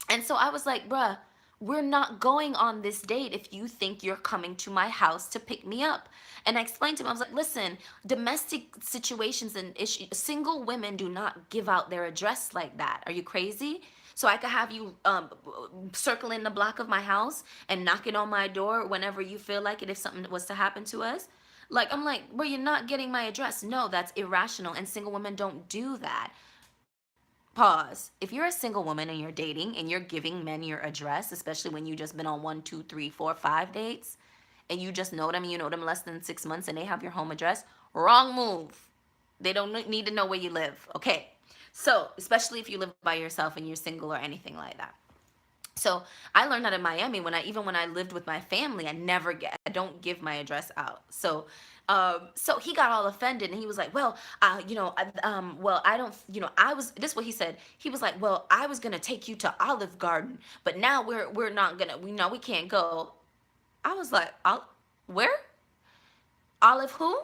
And so I was like, bruh, we're not going on this date if you think you're coming to my house to pick me up. And I explained to him, I was like, listen, domestic situations and issues, single women do not give out their address like that. Are you crazy? So I could have you circle in the block of my house and knocking on my door whenever you feel like it if something was to happen to us. Like, I'm like, well, you're not getting my address. No, that's irrational. And single women don't do that. Pause. If you're a single woman and you're dating and you're giving men your address, especially when you just been on one, two, three, four, 5 dates, and you just know them and you know them less than 6 months and they have your home address, wrong move. They don't need to know where you live. Okay. So, especially if you live by yourself and you're single or anything like that. So I learned that in Miami when I lived with my family, I don't give my address out. So he got all offended and he was like, well, well, I don't, I was, this is what he said. He was like, well, I was going to take you to Olive Garden, but now we're not going to, we know we can't go. I was like, where? Olive who?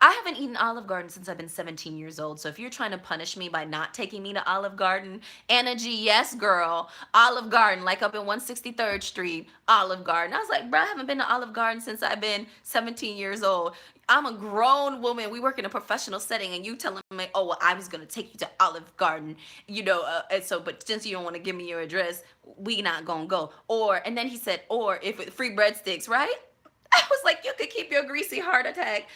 I haven't eaten Olive Garden since I've been 17 years old. So if you're trying to punish me by not taking me to Olive Garden, Anna G, yes, girl. Olive Garden, like up in 163rd Street, Olive Garden. I was like, bro, I haven't been to Olive Garden since I've been 17 years old. I'm a grown woman. We work in a professional setting, and you telling me, oh, well, I was gonna take you to Olive Garden, and so, but since you don't want to give me your address, we not gonna go. And then he said, or if free breadsticks, right? I was like, you could keep your greasy heart attack,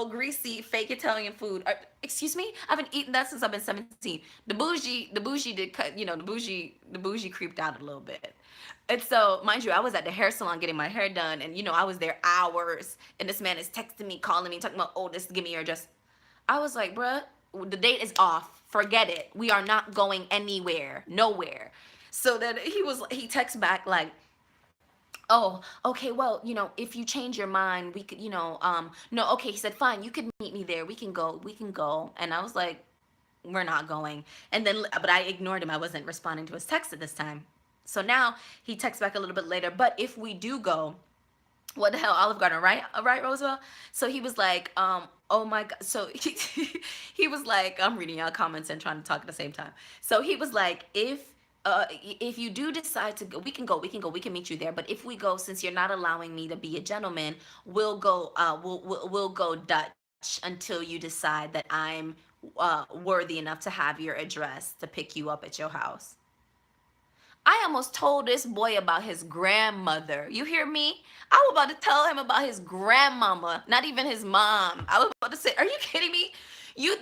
greasy fake Italian food. Excuse me, I haven't eaten that since I've been 17. The bougie did cut, the bougie creeped out a little bit. And so, mind you, I was at the hair salon getting my hair done, and I was there hours, and this man is texting me, calling me, talking about, oh, this, give me your address. I was like, bruh, the date is off. Forget it. We are not going anywhere, nowhere. So then he texts back like, oh, okay, well, if you change your mind, we could, no, okay, he said, fine, you could meet me there. We can go. And I was like, we're not going. And then, but I ignored him. I wasn't responding to his text at this time. So now he texts back a little bit later, but if we do go, what the hell, Olive Garden, right? Right, Roswell? So he was like, oh my God. So he was like, I'm reading y'all comments and trying to talk at the same time. So he was like, if you do decide to go, we can meet you there. But if we go, since you're not allowing me to be a gentleman, we'll go Dutch until you decide that I'm worthy enough to have your address to pick you up at your house. I almost told this boy about his grandmother. You hear me? I was about to tell him about his grandmama, not even his mom. I was about to say, are you kidding me? You.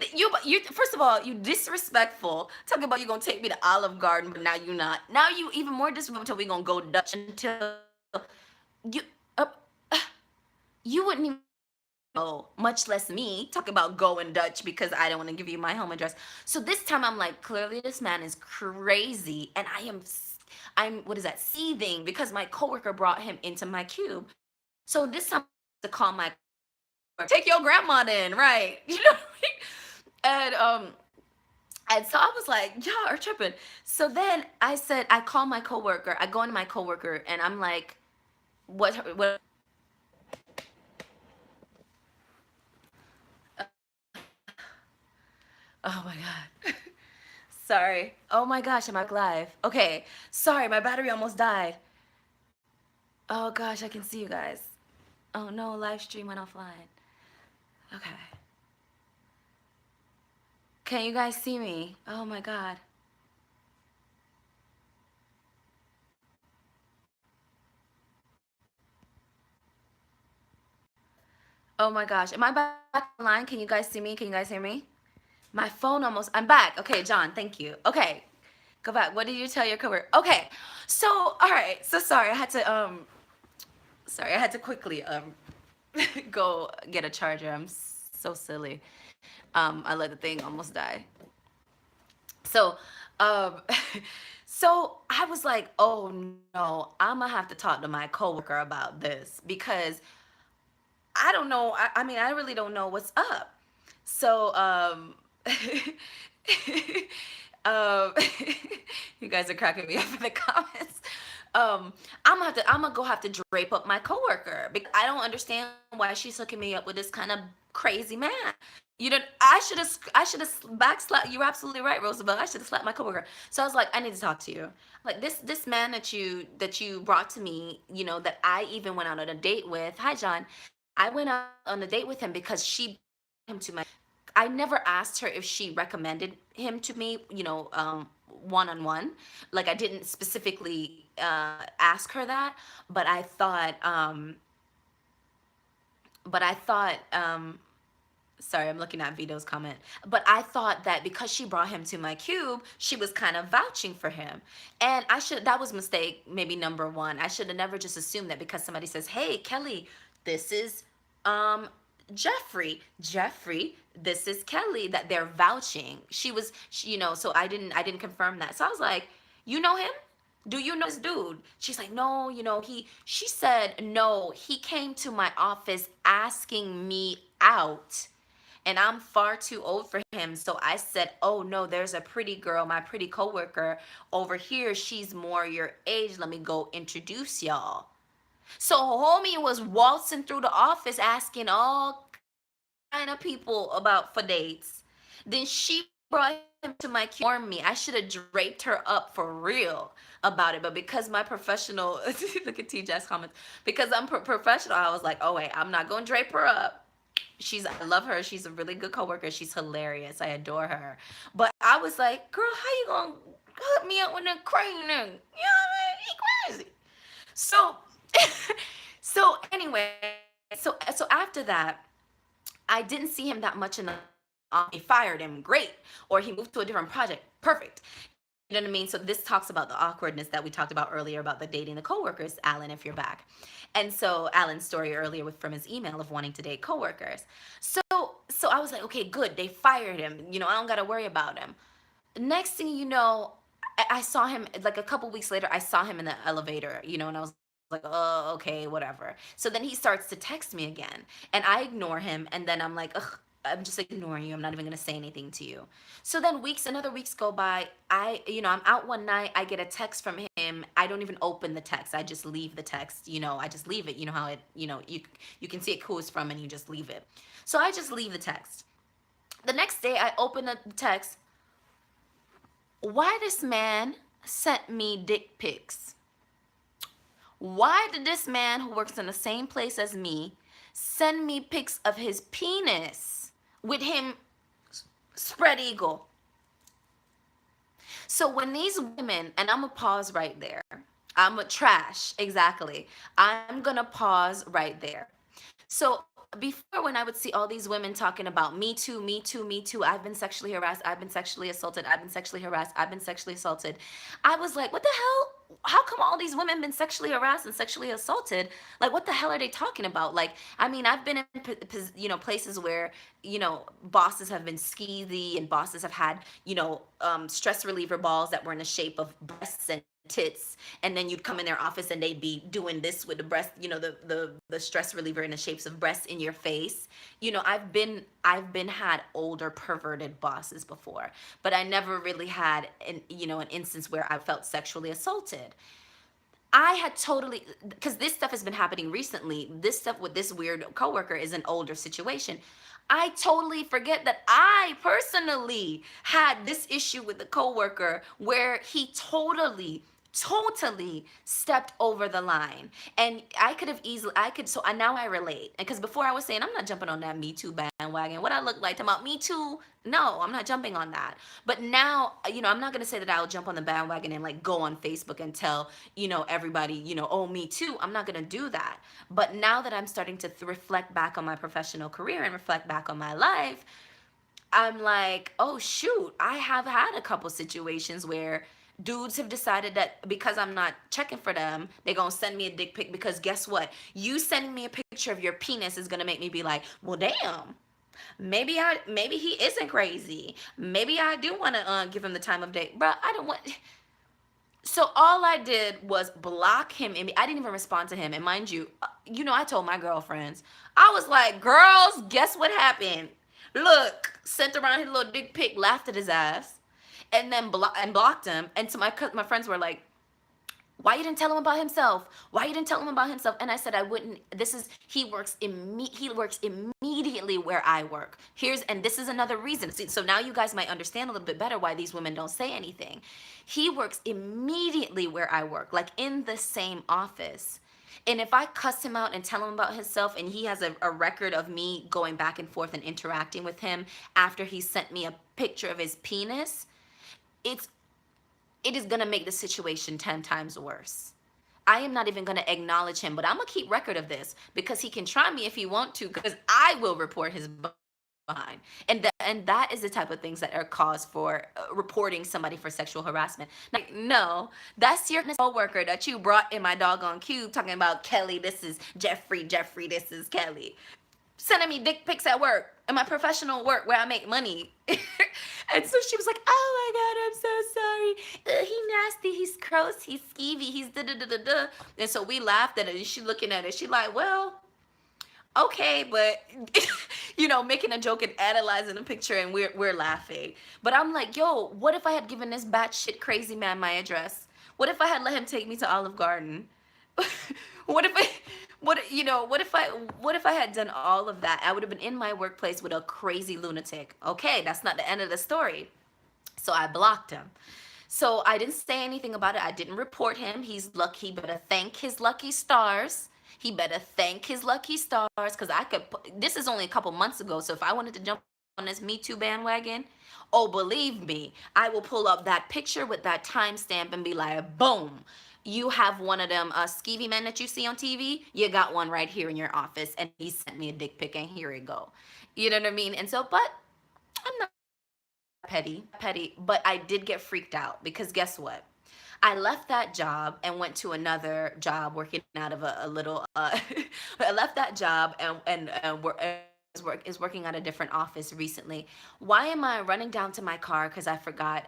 First of all, you disrespectful. Talking about you gonna take me to Olive Garden, but now you not. Now you even more disrespectful until we gonna go Dutch until you. Uh, you wouldn't even know, much less me, talk about going Dutch because I don't want to give you my home address. So this time I'm like, clearly this man is crazy, and I'm what is that, seething because my coworker brought him into my cube. So this time I have to call my coworker, take your grandma in, right? You know what I mean? And so I was like, y'all are tripping. So then I said, I call my coworker. I go into my coworker and I'm like, what? Oh my God. Sorry. Oh my gosh, am I live? Okay. Sorry, my battery almost died. Oh gosh, I can see you guys. Oh no, live stream went offline. Okay. Can you guys see me? Oh my God. Oh my gosh. Am I back online? Can you guys see me? Can you guys hear me? My phone almost. I'm back. Okay, John, thank you. Okay. Go back. What did you tell your coworker? Okay. So, all right. So sorry. I had to quickly go get a charger. I'm so silly. I let the thing almost die. So, um, so I was like, oh no, I'm gonna have to talk to my coworker about this because I don't know. I mean, I really don't know what's up. So, um, you guys are cracking me up in the comments. I'm gonna go have to drape up my coworker because I don't understand why she's hooking me up with this kind of crazy man. You know, I should have backslapped. You're absolutely right, Roosevelt. I should have slapped my coworker. So I was like, I need to talk to you. Like this man that you brought to me, that I even went out on a date with. Hi, John. I went out on a date with him because she him to my. I never asked her if she recommended him to me, one on one. Like I didn't specifically ask her that, but I thought sorry, I'm looking at Vito's comment. But I thought that because she brought him to my cube, she was kind of vouching for him. And that was mistake, maybe number one. I should have never just assumed that because somebody says, hey, Kelly, this is um Jeffrey. Jeffrey, this is Kelly, that they're vouching. So I didn't confirm that. So I was like, you know him? Do you know this dude? She's like, no, she said, no, he came to my office asking me out and I'm far too old for him. So I said, oh no, there's a pretty girl, my pretty coworker over here. She's more your age. Let me go introduce y'all. So homie was waltzing through the office asking all kind of people about for dates. Then she brought him to my cue. Warned me. I should have draped her up for real about it. But because my professional, look at TJ's comments. Because I'm professional, I was like, oh wait, I'm not gonna drape her up. I love her. She's a really good coworker. She's hilarious. I adore her. But I was like, girl, how you gonna hook me up with that crazy nigga? You know what I mean? He crazy. So, so anyway, so after that, I didn't see him that much in the. He fired him, great, or he moved to a different project, perfect. You know what I mean? So this talks about the awkwardness that we talked about earlier about the dating the coworkers, Alan, if you're back. And so Alan's story earlier from his email of wanting to date coworkers. So so I was like, okay, good. They fired him. I don't got to worry about him. Next thing you know, I saw him like a couple weeks later. I saw him in the elevator, and I was like, oh, okay, whatever. So then he starts to text me again, and I ignore him, and then I'm like, ugh. I'm just ignoring you. I'm not even gonna say anything to you. So then another weeks go by. I'm out one night. I get a text from him. I don't even open the text. I just leave the text. I just leave it. You know how you can see it who it's from, and you just leave it. So I just leave the text. The next day, I open the text. Why this man sent me dick pics? Why did this man who works in the same place as me send me pics of his penis with him spread eagle? So when these women, and I'm gonna pause right there. I'm a trash, exactly. I'm gonna pause right there. So before, when I would see all these women talking about me too, me too, me too, I've been sexually harassed, I've been sexually assaulted, I've been sexually harassed, I've been sexually assaulted. I was like, what the hell? How come all these women been sexually harassed and sexually assaulted? Like, what the hell are they talking about? Like, I mean, I've been in places where bosses have been skeezy and bosses have had stress reliever balls that were in the shape of breasts and tits, and then you'd come in their office and they'd be doing this with the breast, the stress reliever in the shapes of breasts in your face. I've been had older perverted bosses before, but I never really had an instance where I felt sexually assaulted. I had totally, because this stuff has been happening recently. This stuff with this weird coworker is an older situation. I totally forget that I personally had this issue with the coworker where he totally stepped over the line. And I could have easily, I could, so I now I relate. Because before I was saying, I'm not jumping on that Me Too bandwagon. What I look like, talking about Me Too? No, I'm not jumping on that. But now, I'm not going to say that I'll jump on the bandwagon and like go on Facebook and tell, everybody, oh, Me Too. I'm not going to do that. But now that I'm starting to reflect back on my professional career and reflect back on my life, I'm like, oh shoot, I have had a couple situations where dudes have decided that because I'm not checking for them, they're gonna send me a dick pic because guess what? You sending me a picture of your penis is gonna make me be like, well damn, maybe he isn't crazy. Maybe I do wanna give him the time of day. Bruh, I don't want. So all I did was block him. I didn't even respond to him. And mind you, I told my girlfriends, I was like, girls, guess what happened? Look, sent around his little dick pic, laughed at his ass, and then blocked him. And so my friends were like, why you didn't tell him about himself? Why you didn't tell him about himself? And I said I wouldn't. He works immediately where I work. And this is another reason. So now you guys might understand a little bit better why these women don't say anything. He works immediately where I work, like in the same office. And if I cuss him out and tell him about himself, and he has a record of me going back and forth and interacting with him after he sent me a picture of his penis, it's it is going to make the situation 10 times worse. I am not even going to acknowledge him, but I'm going to keep record of this because he can try me if he want to, because I will report his behind. And that is the type of things that are cause for reporting somebody for sexual harassment. Like, no, that's your coworker that you brought in my doggone cube talking about Kelly, this is Jeffrey, this is Kelly, sending me dick pics at work, in my professional work where I make money. And so she was like, oh my God, I'm so sorry. He nasty, he's gross, he's skeevy, he's da da da da da. And so we laughed at it, and she looking at it. She like, well, okay, but making a joke and analyzing the picture, and we're laughing. But I'm like, yo, what if I had given this batshit crazy man my address? What if I had let him take me to Olive Garden? what if I what if I had done all of that? I would have been in my workplace with a crazy lunatic. Okay, that's not the end of the story. So I blocked him. So I didn't say anything about it. I didn't report him. He's lucky. He better thank his lucky stars. He better thank his lucky stars, because this is only a couple months ago. So if I wanted to jump on this Me Too bandwagon, oh, believe me, I will pull up that picture with that timestamp and be like, boom, you have one of them skeevy men that you see on TV. You got one right here in your office, and he sent me a dick pic, and here it go. You know what I mean? And so, but I'm not petty, but I did get freaked out because guess what? I left that job and went to another job working out of a little. I left that job is working at a different office recently. Why am I running down to my car? Because I forgot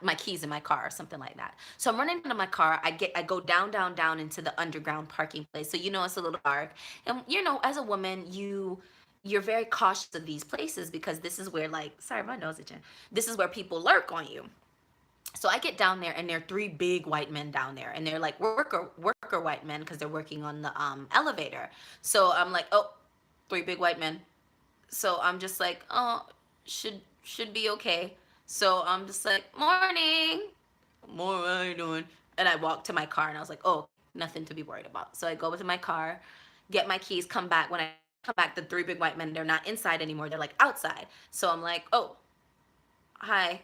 my keys in my car or something like that. So I'm running into my car. I go down into the underground parking place. So it's a little dark. And as a woman, you're very cautious of these places because this is where, like, sorry, my nose itching. This is where people lurk on you. So I get down there, and there are three big white men down there, and they're like worker white men because they're working on the elevator. So I'm like, oh, three big white men. So I'm just like, oh, should be okay. So I'm just like, morning, more, what are you doing? And I walk to my car, and I was like, oh, nothing to be worried about. So I go to my car, get my keys, come back. When I come back, the three big white men, they're not inside anymore. They're like outside. So I'm like, oh, hi.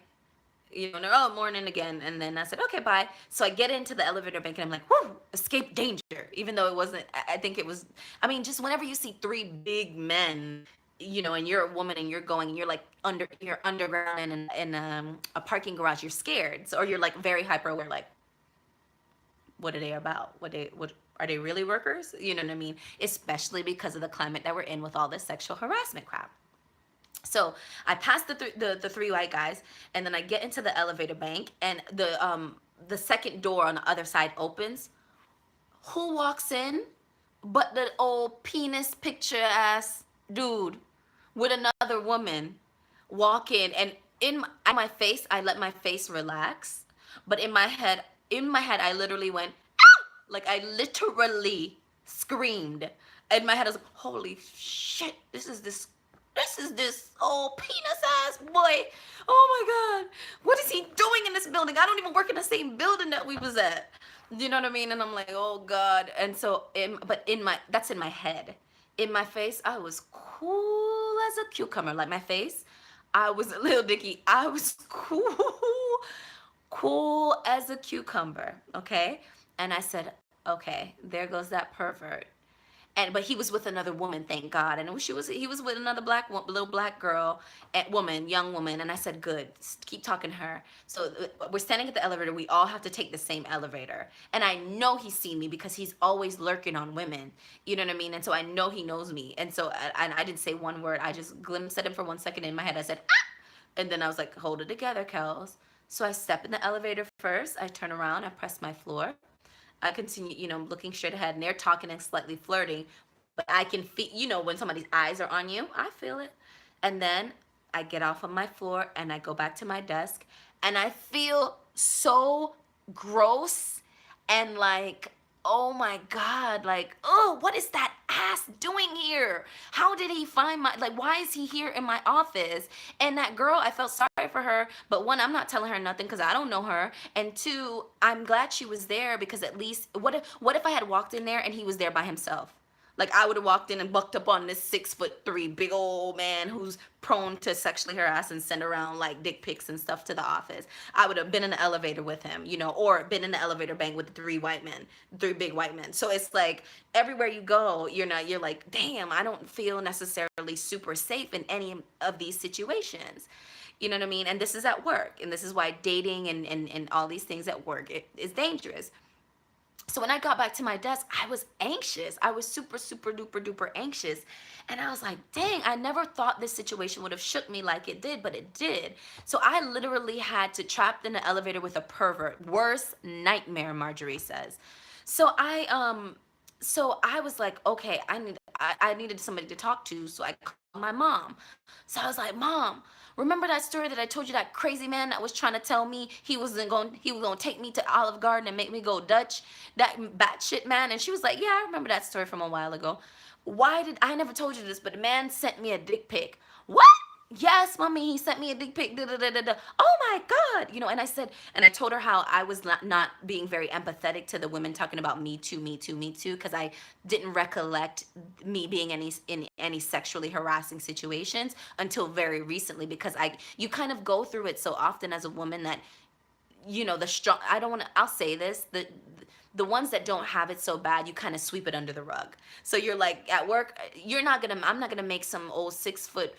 And they're, oh, morning again. And then I said, okay, bye. So I get into the elevator bank, and I'm like, whoo, escape danger. Even though it wasn't, I think it was, just whenever you see three big men, and you're a woman and you're going and you're like you're underground in a parking garage, you're scared. So, or you're like very hyper aware, like, what are they about? What are they really workers? You know what I mean? Especially because of the climate that we're in with all this sexual harassment crap. So I pass the three white guys, and then I get into the elevator bank, and the second door on the other side opens. Who walks in but the old penis picture ass dude with another woman walk in, and in my face, I let my face relax, but in my head I literally went, ah! Like I literally screamed. In my head I was like, holy shit, this is this is this old penis ass boy. Oh my God. What is he doing in this building? I don't even work in the same building that we was at. You know what I mean? And I'm like, oh God. And so, but in my, that's in my head. In my face, I was cool as a cucumber. Like my face, I was, little Dicky, I was cool as a cucumber. Okay. And I said, okay, there goes that pervert. And but he was with another woman, thank God. And he was with another little black girl, woman, young woman. And I said, good, keep talking to her. So we're standing at the elevator. We all have to take the same elevator. And I know he's seen me because he's always lurking on women. You know what I mean? And so I know he knows me. And so I didn't say one word. I just glimpsed at him for 1 second in my head. I said, ah! And then I was like, hold it together, Kells. So I step in the elevator first. I turn around. I press my floor. I continue, looking straight ahead, and they're talking and slightly flirting, but I can feel, when somebody's eyes are on you, I feel it. And then I get off of my floor and I go back to my desk, and I feel so gross and like, oh my God, like, oh, what is that ass doing here? How did he find like, why is he here in my office? And that girl, I felt sorry for her, but one, I'm not telling her nothing because I don't know her. And two, I'm glad she was there because at least, what if I had walked in there and he was there by himself? Like I would have walked in and bucked up on this 6'3" big old man who's prone to sexually harass and send around like dick pics and stuff to the office. I would have been in the elevator with him, or been in the elevator bang with three white men, three big white men. So it's like everywhere you go, you're like, damn, I don't feel necessarily super safe in any of these situations. You know what I mean? And this is at work. And this is why dating and all these things at work is dangerous. So when I got back to my desk, I was anxious. I was super, super duper duper anxious. And I was like, dang, I never thought this situation would have shook me like it did, but it did. So I literally had to trapped in the elevator with a pervert. Worst nightmare, Marjorie says. So I was like, okay, I needed somebody to talk to, so I called my mom. So I was like, Mom, remember that story that I told you, that crazy man that was trying to tell me he was gonna take me to Olive Garden and make me go Dutch, that batshit man? And she was like, yeah, I remember that story from a while ago. Why did I never told you this, but the man sent me a dick pic. What? Yes, mommy, he sent me a dick pic. Da, da, da, da, da. Oh my God. And I said, and I told her how I was not being very empathetic to the women talking about me too, me too, me too, because I didn't recollect me being in any sexually harassing situations until very recently, because you kind of go through it so often as a woman that the strong, I don't want to, I'll say this, the ones that don't have it so bad, you kind of sweep it under the rug. So you're like at work, I'm not gonna make some old 6'3"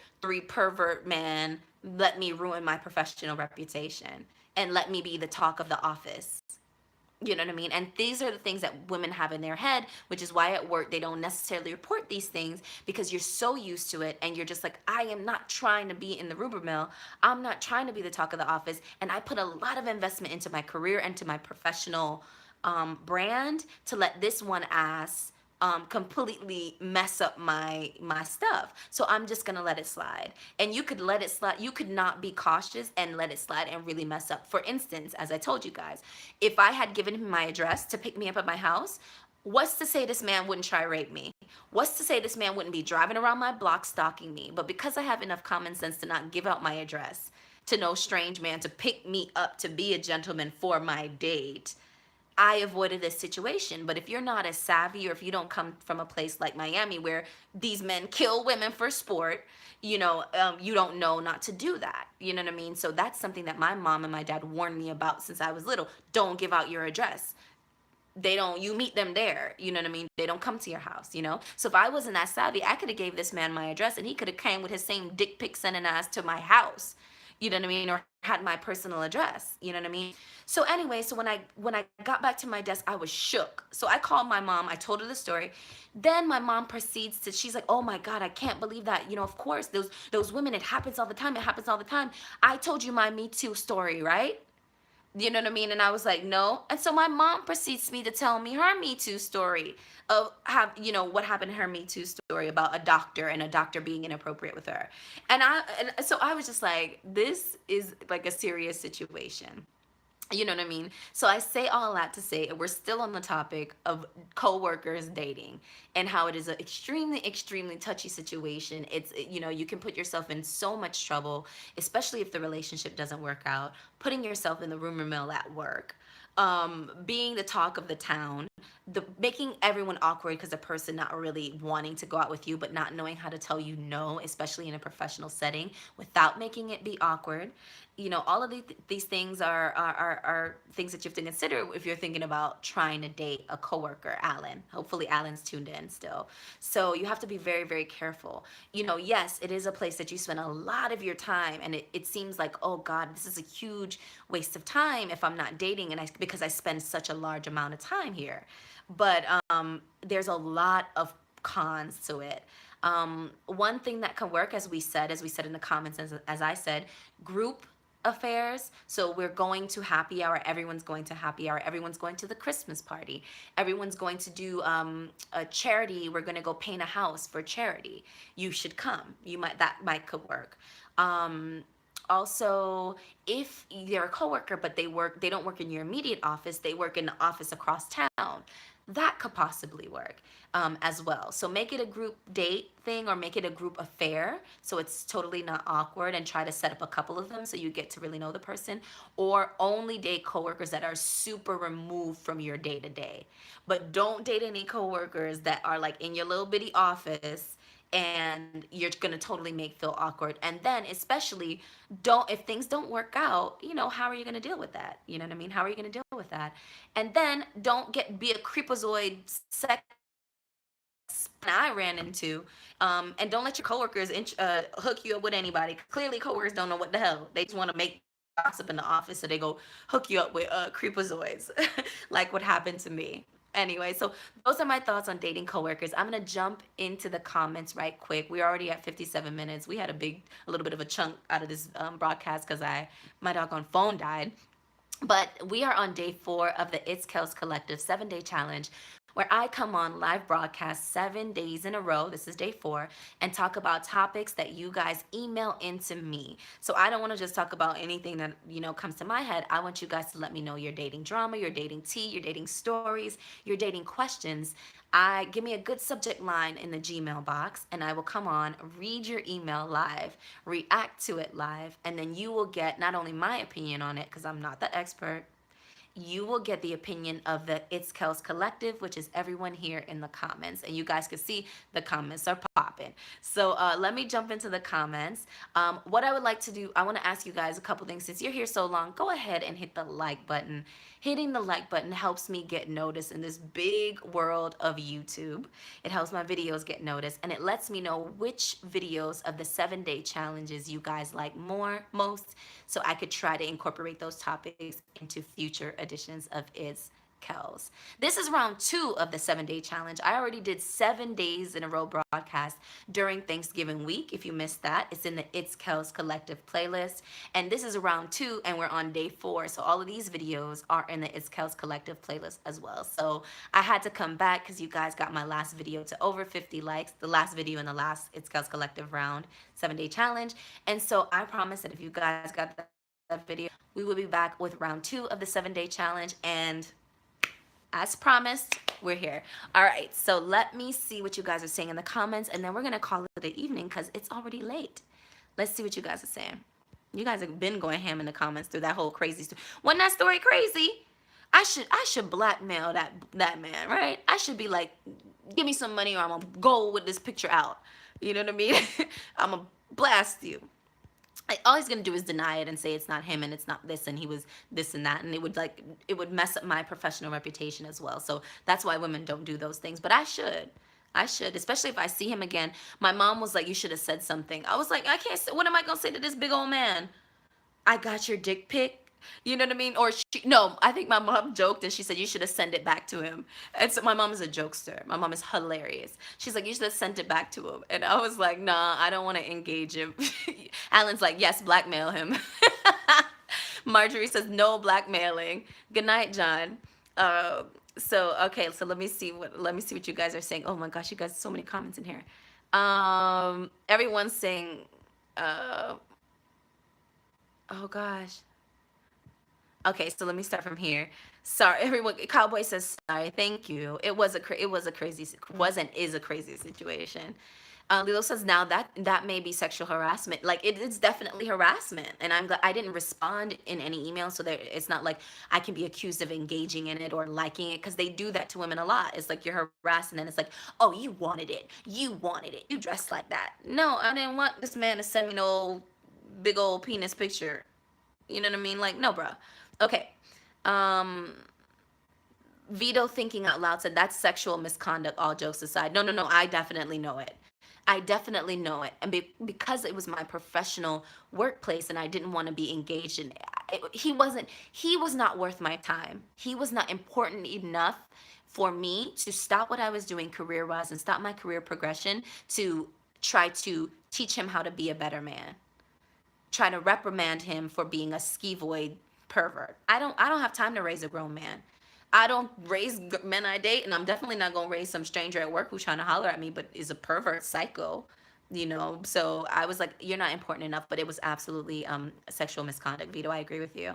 pervert man let me ruin my professional reputation and let me be the talk of the office. You know what I mean? And these are the things that women have in their head, which is why at work they don't necessarily report these things, because you're so used to it and you're just like, I am not trying to be in the rumor mill. I'm not trying to be the talk of the office. And I put a lot of investment into my career and to my professional brand to let this one ass completely mess up my stuff. So I'm just gonna let it slide. And you could let it slide. You could not be cautious and let it slide and really mess up. For instance, as I told you guys, if I had given him my address to pick me up at my house, what's to say this man wouldn't try rape me? What's to say this man wouldn't be driving around my block stalking me? But because I have enough common sense to not give out my address to no strange man to pick me up to be a gentleman for my date, I avoided this situation. But if you're not as savvy, or if you don't come from a place like Miami where these men kill women for sport, you don't know not to do that. You know what I mean? So that's something that my mom and my dad warned me about since I was little. Don't give out your address. You meet them there. You know what I mean? They don't come to your house. So if I wasn't that savvy, I could have gave this man my address and he could have came with his same dick pic sending ass to my house. You know what I mean? Or had my personal address. You know what I mean? So anyway, so when I got back to my desk, I was shook. So I called my mom. I told her the story. Then my mom proceeds to, she's like, oh my God, I can't believe that. Of course, those women, it happens all the time. It happens all the time. I told you my Me Too story, right? You know what I mean? And I was like, no. And so my mom proceeds me to tell me her Me Too story of how, what happened in her Me Too story about a doctor and a doctor being inappropriate with her. And so I was just like, this is like a serious situation. You know what I mean? So I say all that to say we're still on the topic of coworkers dating and how it is an extremely, extremely touchy situation. It's, you know, you can put yourself in so much trouble, especially if the relationship doesn't work out, putting yourself in the rumor mill at work, being the talk of the town, the making everyone awkward because the person not really wanting to go out with you, but not knowing how to tell you no, especially in a professional setting, without making it be awkward. You know, all of these things are things that you have to consider if you're thinking about trying to date a coworker, Alan. Hopefully Alan's tuned in still. So you have to be very, very careful. You know, yes, it is a place that you spend a lot of your time, and it seems like, oh God, this is a huge waste of time if I'm not dating, and because I spend such a large amount of time here. But there's a lot of cons to it. One thing that can work, as we said in the comments, as I said, group affairs. So we're going to happy hour. Everyone's going to happy hour. Everyone's going to the Christmas party. Everyone's going to do a charity. We're going to go paint a house for charity. You should come. That might could work. Um, Also, if they're a coworker but they don't work in your immediate office, they work in the office across town, that could possibly work as well. So make it a group date thing or make it a group affair so it's totally not awkward, and try to set up a couple of them so you get to really know the person. Or only date coworkers that are super removed from your day to day. But don't date any coworkers that are like in your little bitty office and you're gonna totally make feel awkward. And then especially, don't if things don't work out, you know, how are you gonna deal with that? You know what I mean? How are you gonna deal with that? And then don't get be a creepazoid sex I ran into. And don't let your coworkers hook you up with anybody. Clearly, coworkers don't know what the hell. They just want to make gossip in the office, so they go hook you up with creepazoids, like what happened to me. Anyway, so those are my thoughts on dating coworkers. I'm gonna jump into the comments right quick. We're already at 57 minutes. We had a little bit of a chunk out of this broadcast because my doggone phone died. But we are on day 4 of the It's Kells Collective 7-day challenge, where I come on live broadcast 7 days in a row. This is day 4, and talk about topics that you guys email into me. So I don't want to just talk about anything that comes to my head. I want you guys to let me know your dating drama, your dating tea, your dating stories, your dating questions. I Give me a good subject line in the Gmail box, and I will come on, read your email live, react to it live, and then you will get not only my opinion on it, because I'm not the expert, you will get the opinion of the It's Kells Collective, which is everyone here in the comments. And you guys can see the comments are popping. So let me jump into the comments. What I would like to do, I want to ask you guys a couple things. Since you're here so long, go ahead and hit the like button. Hitting the like button helps me get noticed in this big world of YouTube. It helps my videos get noticed, and it lets me know which videos of the 7-day challenges you guys like most, so I could try to incorporate those topics into future editions of It's Kells. This is round 2 of the 7-day challenge. I already did 7 days in a row broadcast during Thanksgiving week. If you missed that, it's in the It's Kells Collective playlist. And this is round 2, and we're on day 4. So all of these videos are in the It's Kells Collective playlist as well. So I had to come back because you guys got my last video to over 50 likes, the last video in the last It's Kells Collective round 7-day challenge. And so I promise that if you guys got that video, we will be back with round 2 of the 7-day challenge. And as promised, we're here. All right, so let me see what you guys are saying in the comments, and then we're gonna call it an evening because it's already late. Let's see what you guys are saying. You guys have been going ham in the comments through that whole crazy story. Wasn't that story crazy? I should blackmail that man, right? I should be like, give me some money or I'm gonna go with this picture out. You know what I mean? I'm gonna blast you. All he's gonna do is deny it and say it's not him and it's not this and he was this and that, and it would mess up my professional reputation as well. So that's why women don't do those things. But I should, especially if I see him again. My mom was like, you should have said something. I was like, I can't say, what am I gonna say to this big old man? I got your dick pic. You know what I mean? Or no, I think my mom joked and she said you should have sent it back to him. And so my mom is a jokester. My mom is hilarious. She's like, you should have sent it back to him. And I was like, nah, I don't want to engage him. Alan's like, yes, blackmail him. Marjorie says no blackmailing. Good night, John. So okay, so let me see what you guys are saying. Oh my gosh, you guys, so many comments in here. Everyone's saying, uh, oh gosh. Okay, so let me start from here. Sorry, everyone. Cowboy says sorry. Thank you. It was a crazy wasn't is a crazy situation. Lilo says now that may be sexual harassment. Like it's definitely harassment, and I'm glad I didn't respond in any email, so that it's not like I can be accused of engaging in it or liking it because they do that to women a lot. It's like you're harassed, and then it's like, oh, you wanted it, you dressed like that. No, I didn't want this man to send me no big old penis picture. You know what I mean? Like, no, bro. Okay. Um, Vito thinking out loud said that's sexual misconduct. All jokes aside, no, no, no. I definitely know it. I definitely know it, and because it was my professional workplace, and I didn't want to be engaged in it, he wasn't. He was not worth my time. He was not important enough for me to stop what I was doing career wise and stop my career progression to try to teach him how to be a better man, try to reprimand him for being a skevoid pervert. I don't have time to raise a grown man. I don't raise men I date, and I'm definitely not gonna raise some stranger at work who's trying to holler at me, but is a pervert psycho. So I was like, you're not important enough. But it was absolutely sexual misconduct. Vito, I agree with you.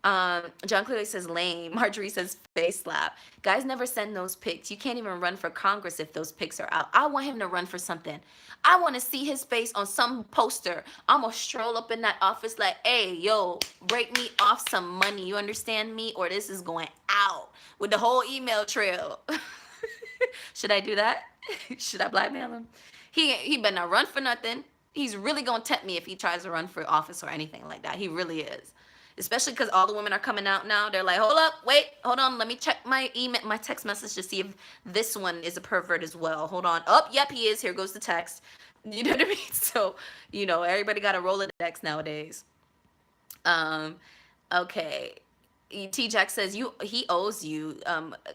John clearly says lame. Marjorie says face slap. Guys never send those pics. You can't even run for Congress if those pics are out. I want him to run for something. I want to see his face on some poster. I'm going to stroll up in that office like, hey, yo, break me off some money. You understand me? Or this is going out with the whole email trail. Should I do that? Should I blackmail him? He better not run for nothing. He's really gonna tempt me if he tries to run for office or anything like that. He really is. Especially because all the women are coming out now. They're like, hold up, wait, hold on, let me check my email, my text message to see if this one is a pervert as well. Hold on. Oh, yep, he is. Here goes the text. You know what I mean? So, everybody got a Rolodex nowadays. Um, okay. T Jack says he owes you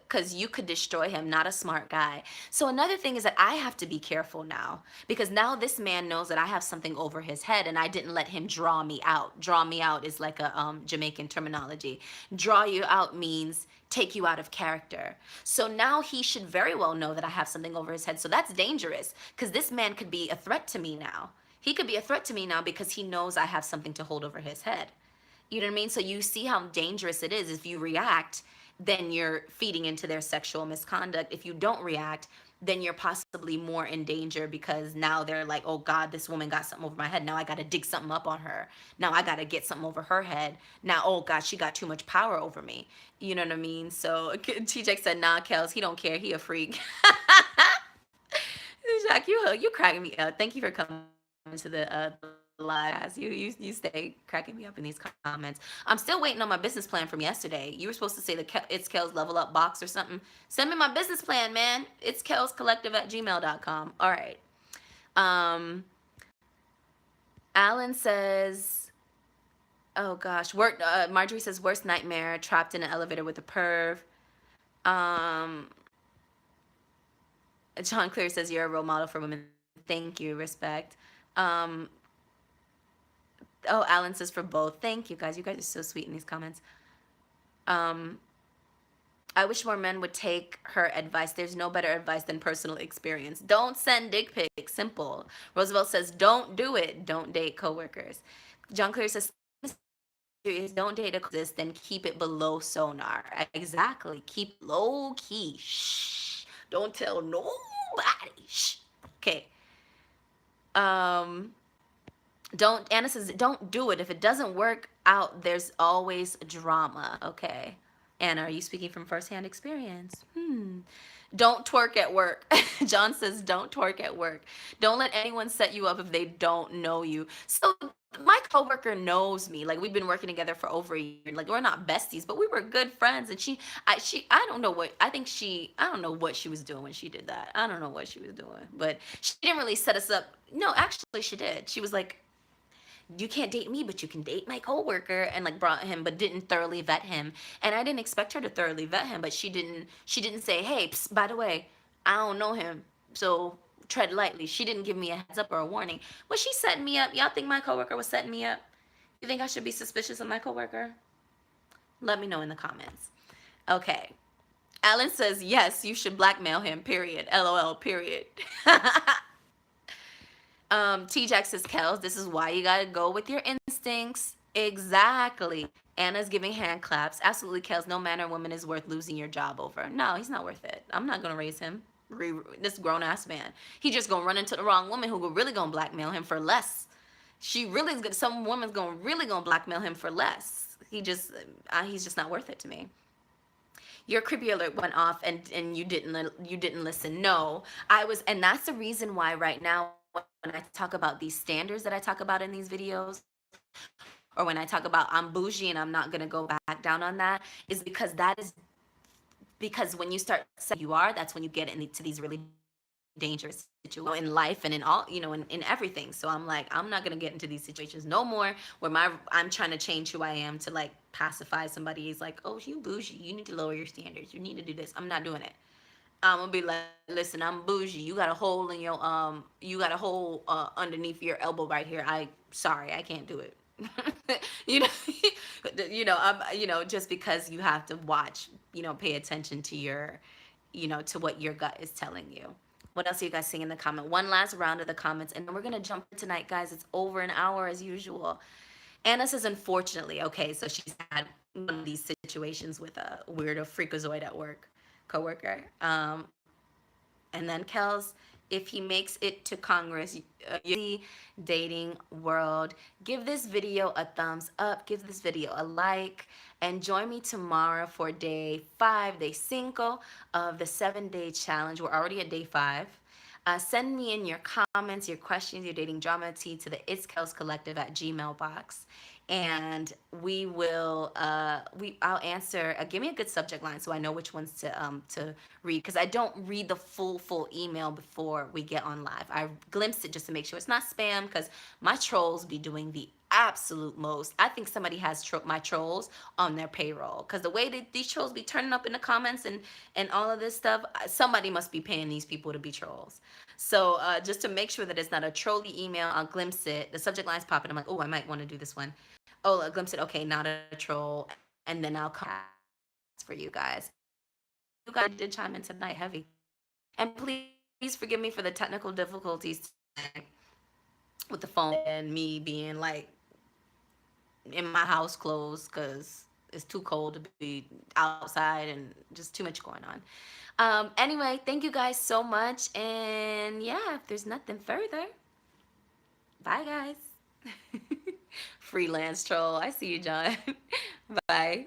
because you could destroy him, not a smart guy. So another thing is that I have to be careful now because now this man knows that I have something over his head and I didn't let him draw me out. Draw me out is like a Jamaican terminology. Draw you out means take you out of character. So now he should very well know that I have something over his head. So that's dangerous because this man could be a threat to me now. He could be a threat to me now because he knows I have something to hold over his head. You know what I mean? So you see how dangerous it is. If you react, then you're feeding into their sexual misconduct. If you don't react, then you're possibly more in danger because now they're like, oh God, this woman got something over my head. Now I got to dig something up on her. Now I got to get something over her head. Now, oh God, she got too much power over me. You know what I mean? So TJ said, nah, Kells, he don't care. He a freak. Jacques, you cracking me up. Thank you for coming to the live. You stay cracking me up in these comments. I'm still waiting on my business plan from yesterday. You were supposed to say the It's Kells Level Up box or something. Send me my business plan, man. It's kellscollective@gmail.com. All right. Um, Alan says, oh gosh, Marjorie says worst nightmare, trapped in an elevator with a perv. Um, John Clear says you're a role model for women. Thank you, respect. Um, oh, Alan says for both. Thank you guys. You guys are so sweet in these comments. Um, I wish more men would take her advice. There's no better advice than personal experience. Don't send dick pics. Simple. Roosevelt says don't do it. Don't date coworkers. John Clear says don't date a this, then keep it below sonar. Exactly. Keep low key. Shh. Don't tell nobody. Shh. Okay. Um, don't Anna says don't do it. If it doesn't work out, there's always drama. Okay. Anna, are you speaking from firsthand experience? Don't twerk at work. John says don't twerk at work. Don't let anyone set you up if they don't know you. So my coworker knows me. Like we've been working together for over a year. Like we're not besties, but we were good friends. And I don't know what I don't know what she was doing when she did that. I don't know what she was doing, but she didn't really set us up. No, actually she did. She was like, you can't date me, but you can date my coworker, and like brought him, but didn't thoroughly vet him. And I didn't expect her to thoroughly vet him, but she didn't say, hey, psst, by the way, I don't know him, so tread lightly. She didn't give me a heads up or a warning. Was she setting me up? Y'all think my coworker was setting me up? You think I should be suspicious of my coworker? Let me know in the comments. Okay. Alan says, yes, you should blackmail him, period. LOL, period. T Jack says, Kells, this is why you gotta go with your instincts. Exactly. Anna's giving hand claps. Absolutely, Kels. No man or woman is worth losing your job over. No, he's not worth it. I'm not gonna raise him. This grown ass man. He just gonna run into the wrong woman who really gonna blackmail him for less. She really is gonna. Some woman's gonna really gonna blackmail him for less. He's just not worth it to me. Your creepy alert went off and you didn't listen. No, I was, and that's the reason why right now when I talk about these standards that I talk about in these videos, or when I talk about I'm bougie and I'm not gonna go back down on that, is because when you start saying who you are, that's when you get into these really dangerous situations, in life and in all, in everything. So I'm like, I'm not gonna get into these situations no more where I'm trying to change who I am to like pacify somebody. He's like, oh, you bougie, you need to lower your standards, you need to do this. I'm not doing it. I'm gonna be like, listen, I'm bougie. You got a hole in your you got a hole underneath your elbow right here. Sorry, I can't do it. you know, just because you have to watch, pay attention to to what your gut is telling you. What else are you guys seeing in the comment? One last round of the comments, and then we're gonna jump in tonight, guys. It's over an hour as usual. Anna says, unfortunately, okay, so she's had one of these situations with a weirdo freakazoid at work, coworker. And then Kells, if he makes it to Congress, dating world, give this video a thumbs up, give this video a like, and join me tomorrow for day 5, day 5 of the 7-day challenge. We're already at day 5. Send me in your comments, your questions, your dating drama tea to the It's Kells Collective at Gmail box, and I'll answer. Give me a good subject line so I know which ones to read, because I don't read the full email before we get on live. I glimpse it just to make sure it's not spam, because my trolls be doing the absolute most. I think somebody has my trolls on their payroll, because the way that these trolls be turning up in the comments and all of this stuff, somebody must be paying these people to be trolls. So just to make sure that it's not a trolly email, I'll glimpse it. The subject line's popping. I'm like, oh, I might want to do this one. Oh, a glimpse it. Okay, not a troll. And then I'll come for you guys. You guys did chime in tonight heavy. And please forgive me for the technical difficulties tonight with the phone and me being like in my house clothes because it's too cold to be outside and just too much going on. Anyway, thank you guys so much. And yeah, if there's nothing further, bye guys. Freelance troll. I see you, John. Bye.